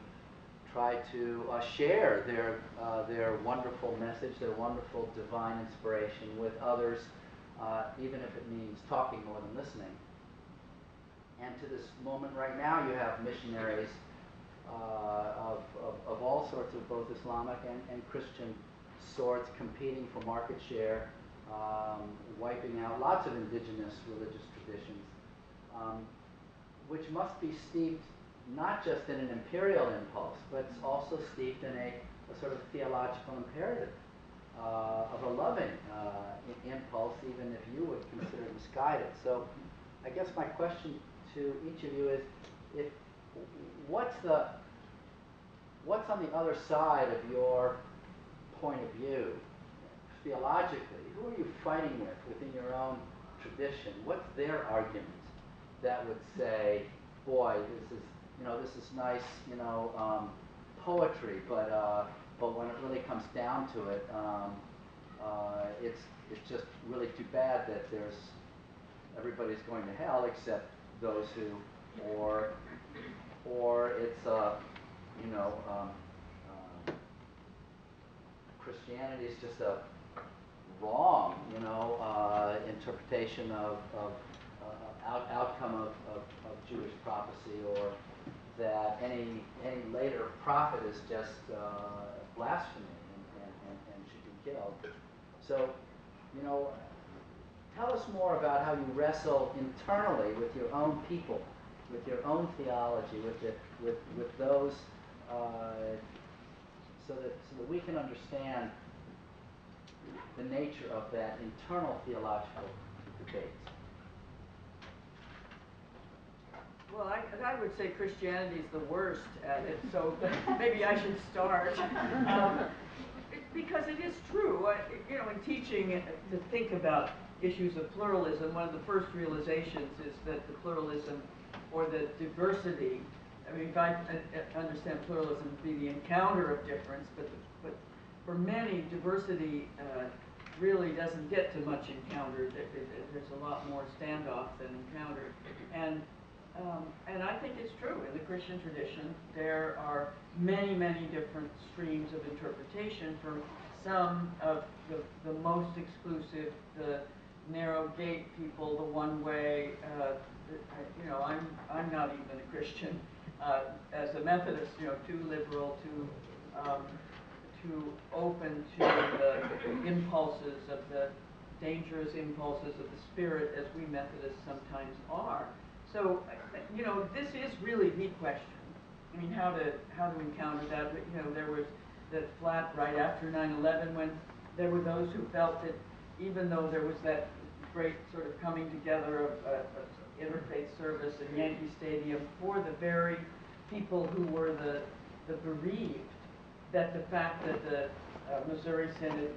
share their wonderful message, their wonderful divine inspiration with others, even if it means talking more than listening. And to this moment right now, you have missionaries of all sorts of both Islamic and Christian sorts competing for market share, wiping out lots of indigenous religious traditions, which must be steeped not just in an imperial impulse, but it's also steeped in a sort of theological imperative of a loving impulse, even if you would consider misguided. So I guess my question to each of you is, what's on the other side of your point of view theologically? Who are you fighting with within your own tradition? What's their argument that would say, boy, this is nice, poetry, but when it really comes down to it, it's just really too bad that everybody's going to hell except those who, or it's Christianity is just a wrong, interpretation of outcome of Jewish prophecy, or that any later prophet is just blasphemy and should be killed. So, tell us more about how you wrestle internally with your own people, with your own theology, with those, so that we can understand the nature of that internal theological debate. Well, I would say Christianity is the worst at it, so maybe I should start. Because it is true, in teaching to think about issues of pluralism, one of the first realizations is that the pluralism or the diversity, if I understand pluralism to be the encounter of difference, but for many, diversity really doesn't get to much encounter. There's a lot more standoff than encounter. And I think it's true. In the Christian tradition, there are many, many different streams of interpretation from some of the most exclusive, the narrow gate people, the one way. I'm not even a Christian. As a Methodist, too liberal, too open to the impulses of the dangerous impulses of the spirit, as we Methodists sometimes are. So, this is really the question. I mean, how to encounter that. But, there was that flap right after 9/11 when there were those who felt that even though there was that great sort of coming together of interfaith service in Yankee Stadium for the very people who were the bereaved, that the fact that the Missouri Synod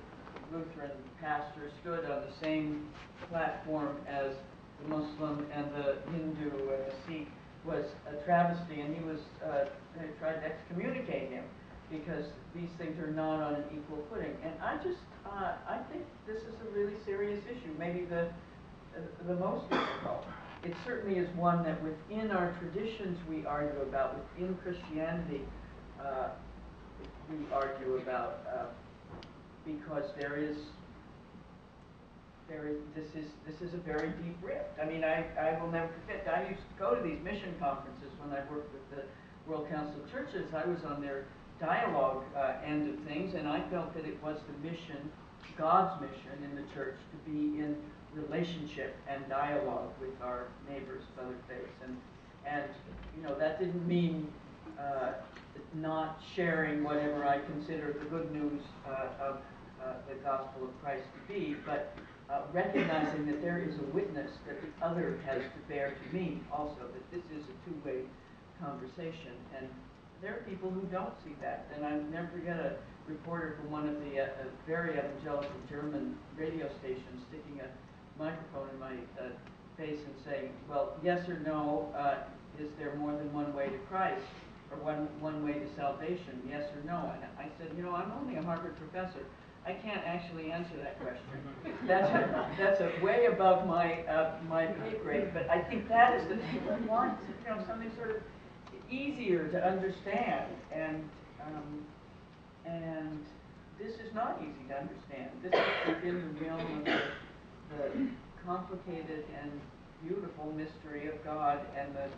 Lutheran pastor stood on the same platform as the Muslim and the Hindu and the Sikh was a travesty, and they tried to excommunicate him because these things are not on an equal footing. And I think this is a really serious issue, maybe the most difficult. it certainly is one that within our traditions we argue about. Within Christianity, we argue about because this is a very deep rift. I mean, I will never forget. I used to go to these mission conferences when I worked with the World Council of Churches. I was on their dialogue end of things, and I felt that it was the mission, God's mission in the church, to be in relationship and dialogue with our neighbors of other faiths. And you know, that didn't mean not sharing whatever I consider the good news of the gospel of Christ to be, but recognizing that there is a witness that the other has to bear to me also, that this is a two-way conversation. And there are people who don't see that. And I'll never forget a reporter from one of the very evangelical German radio stations sticking a microphone in my face and saying, well, yes or no, is there more than one way to Christ? Or one way to salvation, yes or no? And I said, you know, I'm only a Harvard professor. I can't actually answer that question. That's a way above my my pay grade. But I think that is the people want, you know, something sort of easier to understand. And this is not easy to understand. This is within the realm of the complicated and beautiful mystery of God and the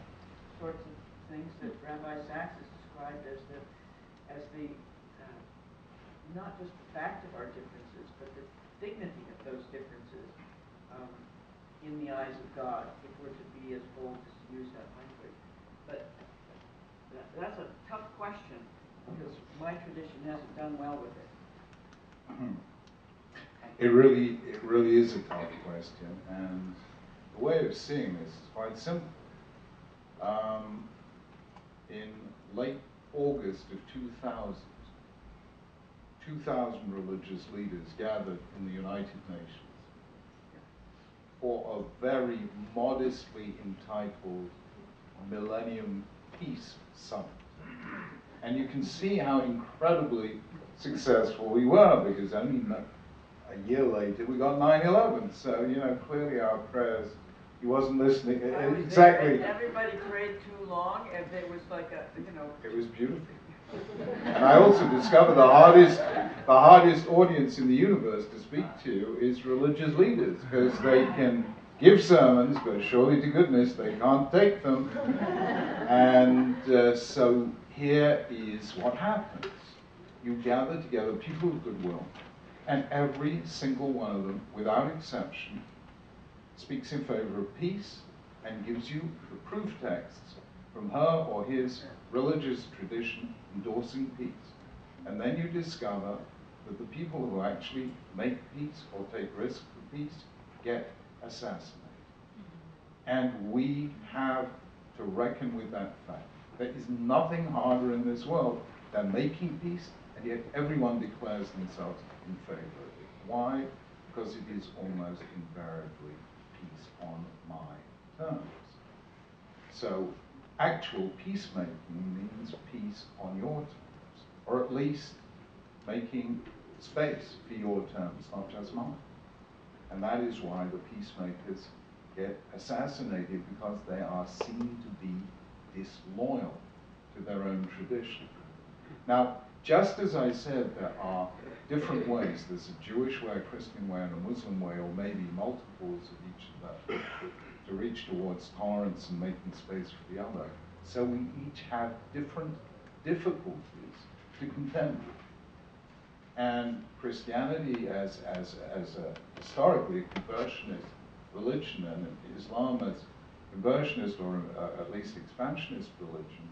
sorts of things that Rabbi Sachs has described as the not just the fact of our differences, but the dignity of those differences in the eyes of God, if we're to be as bold as to use that language. But that's a tough question, because my tradition hasn't done well with it. It really is a tough question, and the way of seeing this is quite simple. In late August of 2,000 religious leaders gathered in the United Nations for a very modestly entitled Millennium Peace Summit. And you can see how incredibly successful we were, because only a year later we got 9/11. So, you know, clearly our prayers, he wasn't listening exactly. Everybody prayed too long, and it was like a, you know. It was beautiful. And I also discovered the hardest audience in the universe to speak to is religious leaders, because they can give sermons, but surely to goodness they can't take them. And so here is what happens. You gather together people of goodwill, and every single one of them, without exception, speaks in favor of peace and gives you the proof texts from her or his religious tradition endorsing peace. And then you discover that the people who actually make peace or take risks for peace get assassinated. And we have to reckon with that fact. There is nothing harder in this world than making peace, and yet everyone declares themselves in favor of it. Why? Because it is almost invariably peace on my terms. So actual peacemaking means peace on your terms, or at least making space for your terms, not just mine. And that is why the peacemakers get assassinated, because they are seen to be disloyal to their own tradition. Now, just as I said, there are different ways. There's a Jewish way, a Christian way, and a Muslim way, or maybe multiples of each of them, to reach towards tolerance and making space for the other. So we each have different difficulties to contend with. And Christianity, as a historically conversionist religion, and Islam as conversionist or at least expansionist religion,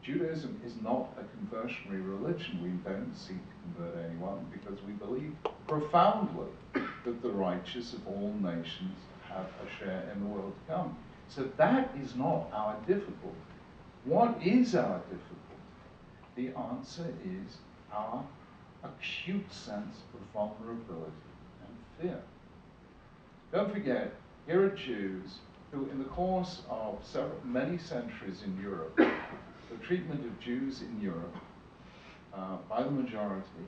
Judaism is not a conversionary religion. We don't seek to convert anyone, because we believe profoundly that the righteous of all nations have a share in the world to come. So that is not our difficulty. What is our difficulty? The answer is our acute sense of vulnerability and fear. Don't forget, here are Jews who, in the course of many centuries in Europe, the treatment of Jews in Europe by the majority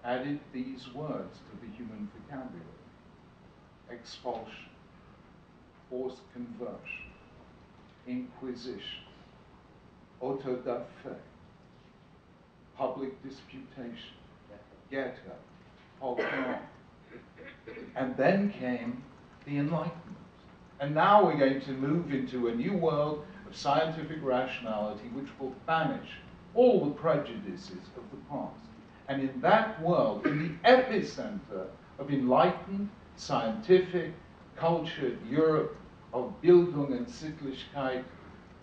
added these words to the human vocabulary: expulsion, forced conversion, inquisition, auto da fe, public disputation, ghetto, pogrom. And then came the Enlightenment. And now we're going to move into a new world of scientific rationality which will banish all the prejudices of the past. And in that world, in the epicenter of enlightened, scientific, cultured Europe, of Bildung and Sittlichkeit,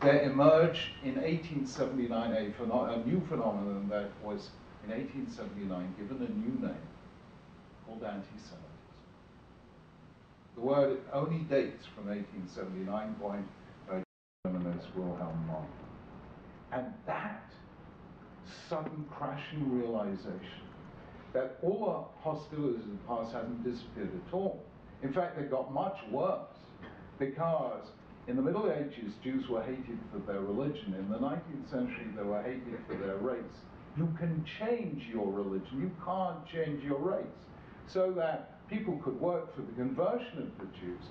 there emerged in 1879 a new phenomenon that was, in 1879, given a new name, called anti-Semitism. The word only dates from 1879, coined by feminist Wilhelm Marx. And that sudden crashing realization that all our hostilities in the past hadn't disappeared at all. In fact, they got much worse, because in the Middle Ages, Jews were hated for their religion. In the 19th century, they were hated for their race. You can change your religion. You can't change your race. So that people could work for the conversion of the Jews,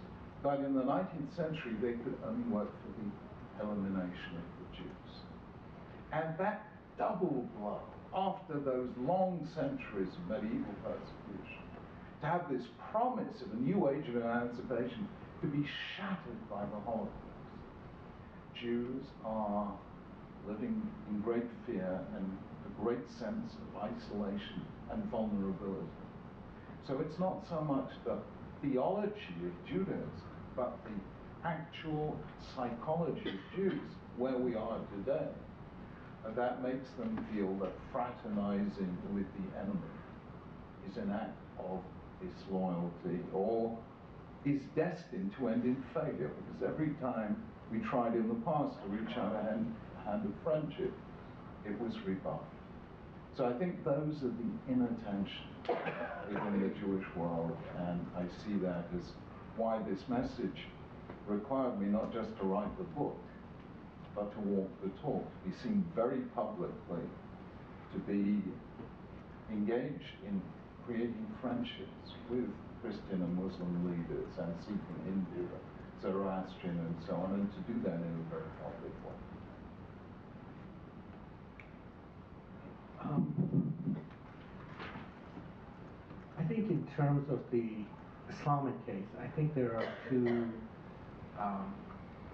but in the 19th century, they could only work for the elimination of the Jews. And that double blow, after those long centuries of medieval persecution, to have this promise of a new age of emancipation to be shattered by the Holocaust. Jews are living in great fear and a great sense of isolation and vulnerability. So it's not so much the theology of Judaism, but the actual psychology of Jews, where we are today, that makes them feel that fraternizing with the enemy is an act of disloyalty, or is destined to end in failure, because every time we tried in the past to reach out a hand of friendship, it was rebuffed. So I think those are the inner tensions within the Jewish world, and I see that as why this message required me not just to write the book, but to walk the talk, to be seen very publicly, to be engaged in creating friendships with Christian and Muslim leaders and seeking India, Zoroastrian and so on, and to do that in a very public way. I think in terms of the Islamic case, I think there are two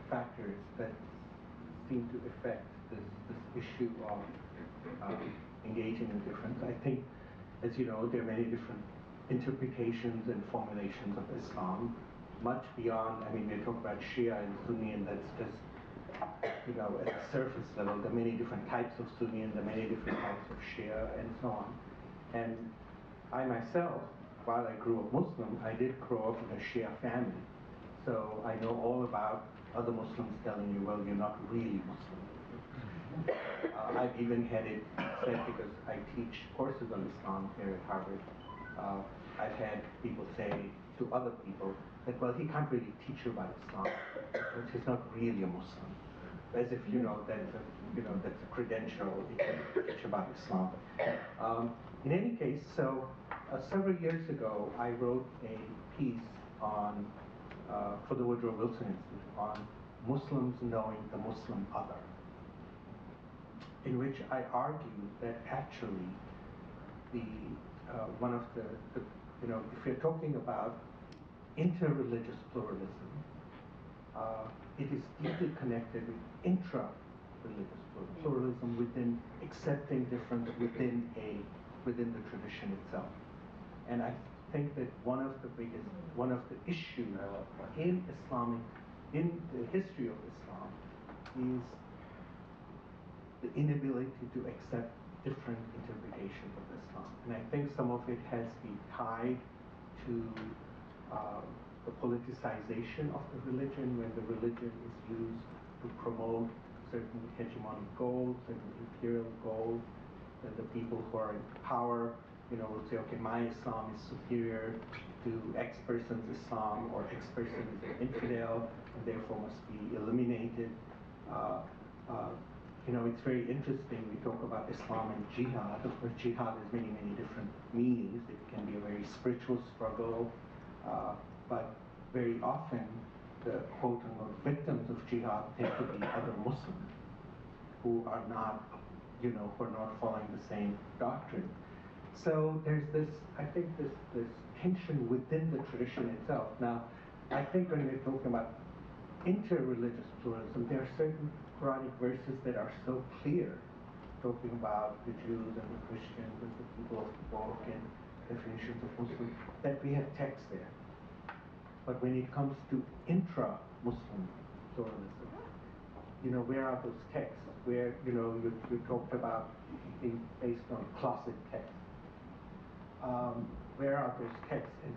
factors that seem to affect this issue of engaging in difference. I think, as you know, there are many different interpretations and formulations of Islam, much beyond, I mean, we talk about Shia and Sunni, and that's just, you know, at the surface level. There are many different types of Sunni, and there are many different types of Shia, and so on. And I myself, while I grew up Muslim, I did grow up in a Shia family. So I know all about other Muslims telling you, well, you're not really Muslim. I've even had it said, because I teach courses on Islam here at Harvard, I've had people say to other people that, well, he can't really teach you about Islam, because he's not really a Muslim. As if, you know, that's a credential, he can teach about Islam. In any case, so several years ago, I wrote a piece on, for the Woodrow Wilson Institute, on Muslims knowing the Muslim other, in which I argued that actually one of the, you know, if you're talking about interreligious pluralism, it is deeply connected with intra-religious pluralism, within accepting difference within the tradition itself. And I think that one of the issues in the history of Islam is the inability to accept different interpretations of Islam. And I think some of it has been tied to the politicization of the religion, when the religion is used to promote certain hegemonic goals, certain imperial goals, that the people who are in power, you know, will say, okay, my Islam is superior to X person's Islam, or X person is an infidel, and therefore must be eliminated. You know, it's very interesting, we talk about Islam and jihad. Of course, jihad has many, many different meanings. It can be a very spiritual struggle, but very often the quote-unquote victims of jihad tend to be other Muslims who are not, who are not following the same doctrine. So there's this, I think, this tension within the tradition itself. Now, I think when we're talking about inter-religious pluralism, there are certain Quranic verses that are so clear, talking about the Jews and the Christians and the people of the book and definitions of Muslim, that we have text there. But when it comes to intra-Muslim pluralism, where are those texts? Where, you talked about being based on closet texts. Where are those texts, and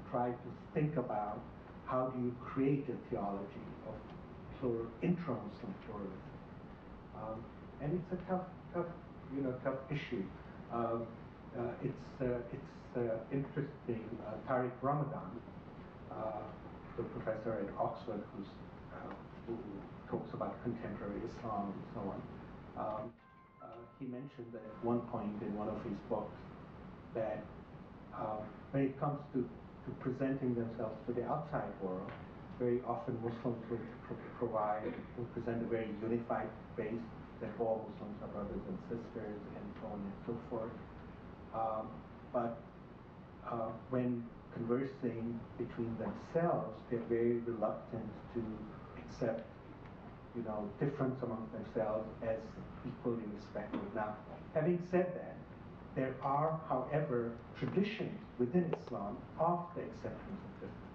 try to think about how do you create a theology of intra-Muslim pluralism? And it's a tough issue. It's interesting. Tariq Ramadan, the professor at Oxford, who talks about contemporary Islam and so on, he mentioned that at one point in one of his books that when it comes to presenting themselves to the outside world, very often Muslims will present a very unified base, that all Muslims are brothers and sisters, and so on and so forth. But when conversing between themselves, they're very reluctant to accept, difference among themselves as equally respected. Now, having said that, there are, however, traditions within Islam of the acceptance of difference.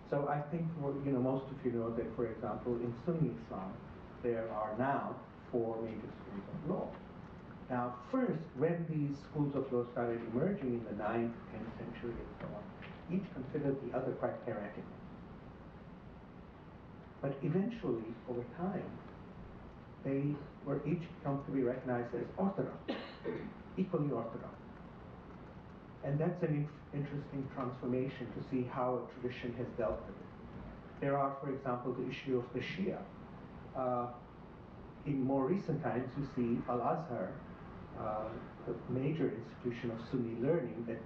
So I think, most of you know that, for example, in Sunni Islam, there are now 4 major schools of law. Now, first, when these schools of law started emerging in the 9th, 10th century and so on, each considered the other quite heretical. But eventually, over time, they were each come to be recognized as orthodox, equally orthodox. And that's an interesting transformation to see how a tradition has dealt with it. There are, for example, the issue of the Shia. In more recent times, you see Al-Azhar, the major institution of Sunni learning that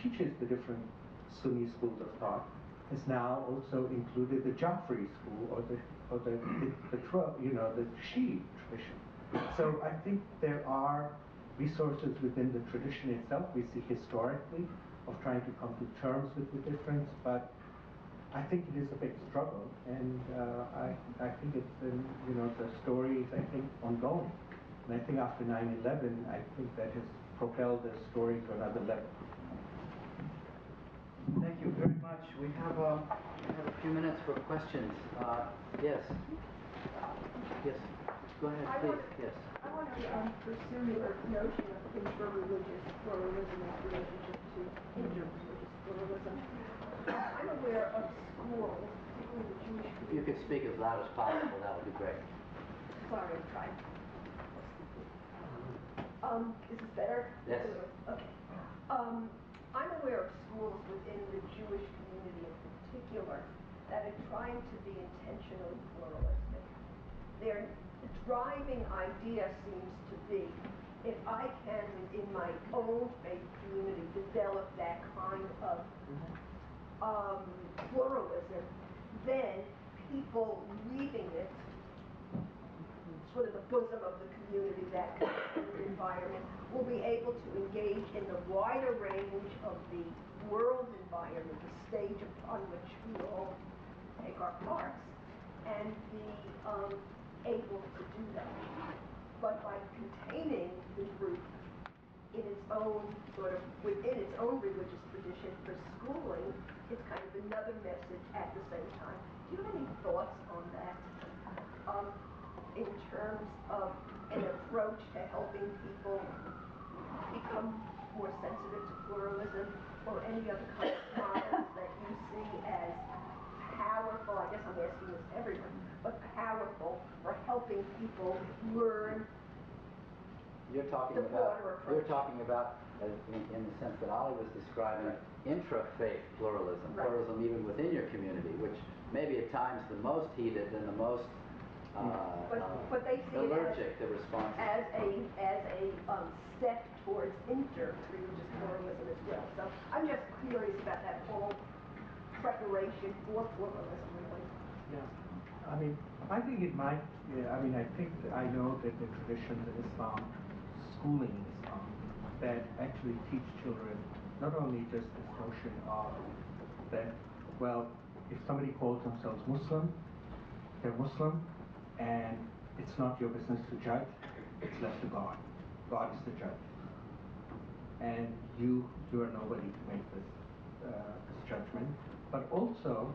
teaches the different Sunni schools of thought, has now also included the Jafri school or the Shi'i tradition. So I think there are resources within the tradition itself, we see historically, of trying to come to terms with the difference, but I think it is a big struggle, and I think it's, the story is, I think, ongoing. And I think after 9/11, I think that has propelled the story to another level. Thank you very much. We have a few minutes for questions. Yes. Yes. Go ahead, please. Yes. I want to pursue your notion of inter-religious pluralism in relationship to inter-religious pluralism. I'm aware of schools, particularly the Jewish community. If you could speak as loud as possible, that would be great. Sorry, I'm trying. Is this better? Yes. Okay. I'm aware of schools within the Jewish community in particular that are trying to be intentionally pluralistic. Their driving idea seems to be, if I can, within my own faith community, develop that kind of pluralism, then people leaving it, sort of the bosom of the community, that kind of environment, will be able to engage in the wider range of the world environment, the stage upon which we all take our parts, and be able to do that. But by containing the group in its own within its own religious tradition for schooling, it's kind of another message at the same time. Do you have any thoughts on that? In terms of an approach to helping people become more sensitive to pluralism, or any other kind of models that you see as powerful, I guess I'm asking this to everyone, but powerful for helping people learn. You're talking about in the sense that Ali was describing, intra-faith pluralism, right. Pluralism even within your community, which maybe at times the most heated and the most but they see allergic to responses. as a step towards inter-religious pluralism as well. So I'm just curious about that whole preparation for pluralism, really. Yeah, I mean, I think it might, yeah, I mean, I think, I know that the traditions in Islam, schooling in Islam, that actually teach children not only just this notion of that, well, if somebody calls themselves Muslim, they're Muslim, and it's not your business to judge, it's left to God. God is the judge. And you are nobody to make this judgment. But also,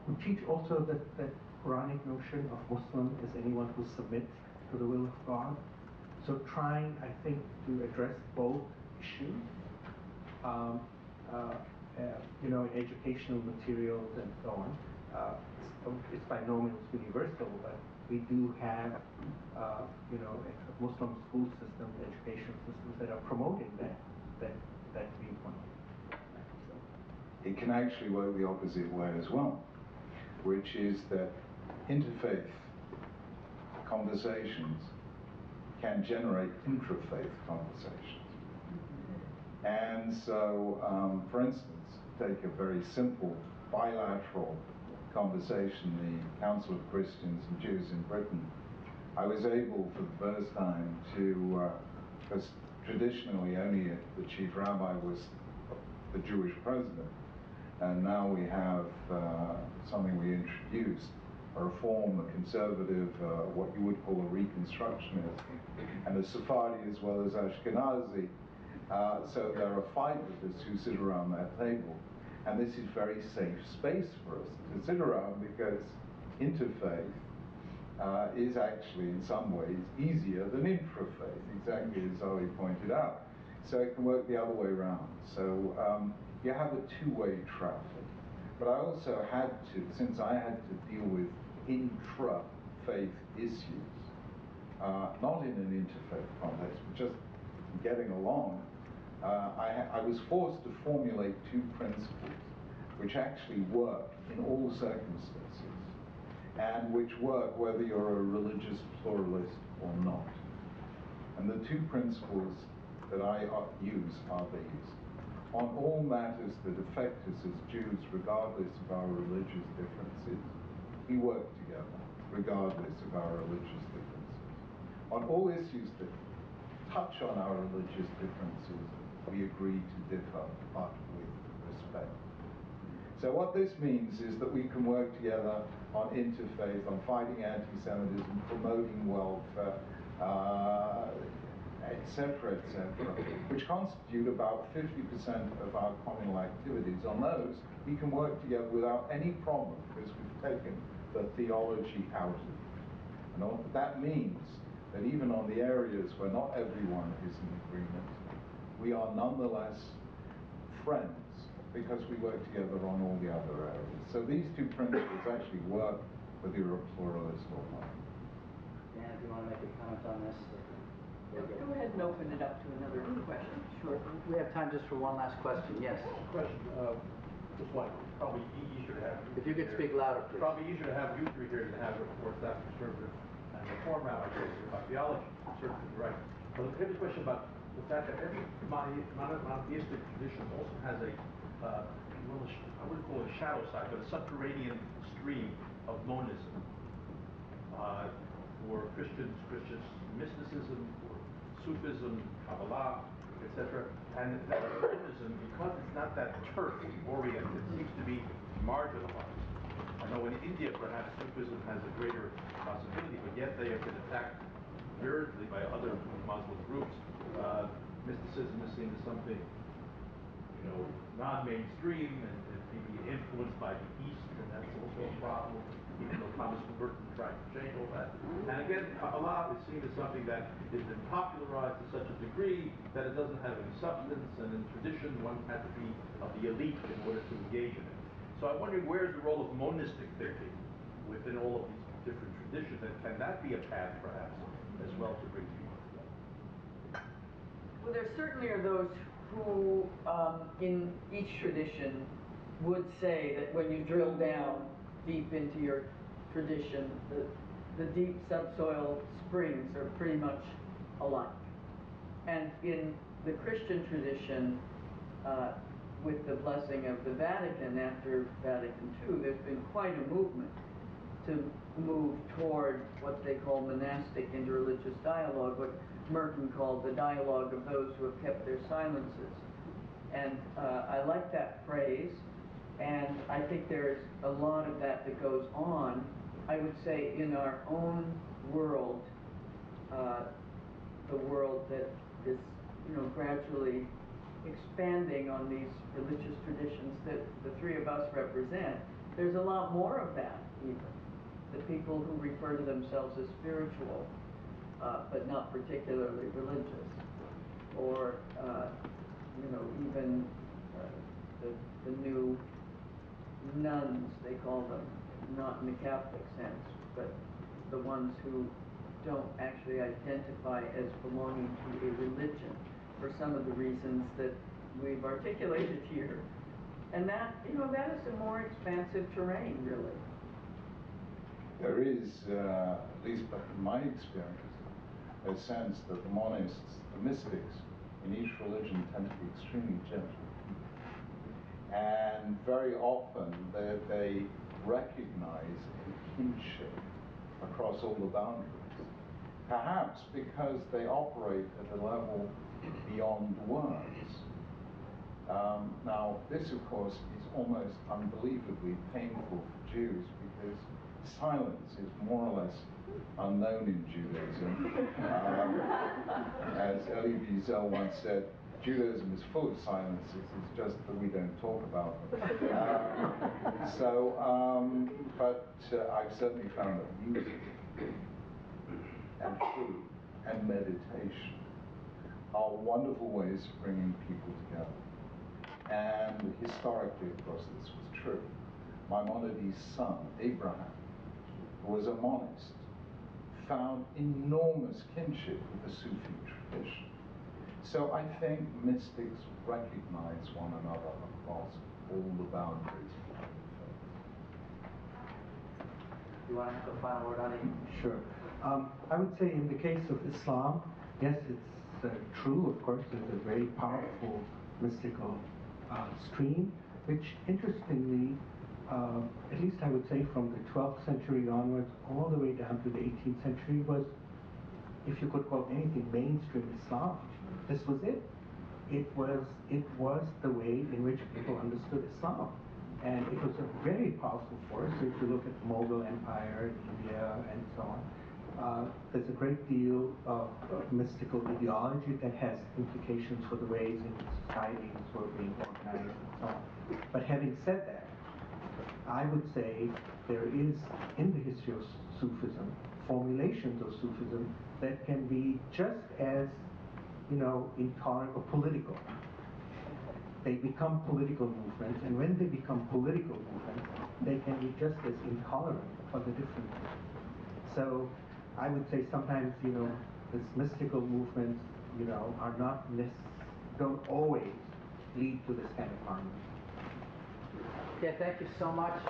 we teach also that Quranic notion of Muslim as anyone who submits to the will of God. So trying, I think, to address both issues, you know, in educational materials and so on. It's by no means universal, but we do have, you know, Muslim school systems, educational systems that are promoting that viewpoint. It can actually work the opposite way as well, which is that interfaith conversations can generate intrafaith conversations. And so, for instance, take a very simple bilateral conversation, the Council of Christians and Jews in Britain. I was able for the first time to, because traditionally only the chief rabbi was the Jewish president, and now we have something we introduced, a reform, a conservative, what you would call a reconstructionist, and a Sephardi as well as Ashkenazi. So there are 5 of us who sit around that table, and this is very safe space for us to sit around because interfaith is actually in some ways easier than intrafaith, exactly as Zoe pointed out. So it can work the other way around. So you have a two-way traffic. But I also had to, since I had to deal with intra-faith issues, not in an interfaith context, but just getting along, I was forced to formulate 2 principles which actually work in all circumstances, and which work whether you're a religious pluralist or not. And the 2 principles that I use are these. On all matters that affect us as Jews, regardless of our religious differences, we work together, regardless of our religious differences. On all issues that touch on our religious differences, we agree to differ, but with respect. So what this means is that we can work together on interfaith, on fighting anti-Semitism, promoting welfare, etc., which constitute about 50% of our communal activities. On those, we can work together without any problem because we've taken the theology out of it. And that means that even on the areas where not everyone is in agreement, we are nonetheless friends because we work together on all the other areas. So these 2 principles actually work whether you're a pluralist or not. Dan, if you want to make a comment on this. Go ahead and open it up to another question. Sure. We have time just for one last question. Yes. Question, just one, probably easier to have. If you could speak louder, please. Probably easier to have you 3 here than have Orthodox, conservative, and reform rabbis about theology, certainly, right. But here's a question about the fact that every monotheistic tradition also has a, I wouldn't call it a shadow side, but a subterranean stream of monism. For Christians, mysticism, for Sufism, Kabbalah, etc. And that monism, because it's not that turf-oriented, seems to be marginalized. I know in India, perhaps Sufism has a greater possibility, but yet they have been attacked virulently by other Muslim groups. Mysticism is seen as something, you know, non-mainstream and maybe influenced by the East, and that's also a problem, even though Thomas Merton tried to change all that. And again, Kabbalah is seen as something that has been popularized to such a degree that it doesn't have any substance, and in tradition, one had to be of the elite in order to engage in it. So I'm wondering, where's the role of monistic thinking within all of these different traditions, and can that be a path, perhaps, as well to bring people together? Well, there certainly are those who, in each tradition, would say that when you drill down deep into your tradition, the deep subsoil springs are pretty much alike. And in the Christian tradition, with the blessing of the Vatican after Vatican II, there's been quite a movement to move toward what they call monastic interreligious dialogue, what Merton called the dialogue of those who have kept their silences. And I like that phrase, and I think there's a lot of that that goes on. I would say in our own world, the world that is, gradually expanding on these religious traditions that the three of us represent, there's a lot more of that even. The people who refer to themselves as spiritual, but not particularly religious, or even the new nuns, they call them, not in the Catholic sense, but the ones who don't actually identify as belonging to a religion for some of the reasons that we've articulated here. And that, that is a more expansive terrain, really. There is, at least in my experience, a sense that the monists, the mystics in each religion tend to be extremely gentle. And very often they recognize a kinship across all the boundaries. Perhaps because they operate at a level beyond words. Now, this, of course, is almost unbelievably painful for Jews because silence is more or less unknown in Judaism. As Elie Wiesel once said, Judaism is full of silences, it's just that we don't talk about them. But I've certainly found that music and food and meditation are wonderful ways of bringing people together. And historically, of course, this was true. Maimonides' son, Abraham, who was a monist, found enormous kinship with the Sufi tradition. So I think mystics recognize one another across all the boundaries of faith. You want to have a final word on it? Sure. I would say in the case of Islam, yes, it's true, of course, it's a very powerful mystical stream, which interestingly, at least I would say from the 12th century onwards, all the way down to the 18th century was, if you could call anything mainstream Islam. This was it. It was the way in which people understood Islam. And it was a very powerful force. If you look at the Mughal Empire in India and so on, there's a great deal of mystical ideology that has implications for the ways in which societies were being organized and so on. But having said that, I would say there is, in the history of Sufism, formulations of Sufism that can be just as, intolerant or political. They become political movements, and when they become political movements, they can be just as intolerant of the differences. So I would say sometimes, this mystical movements, are not don't always lead to this kind of harmony. Okay, thank you so much.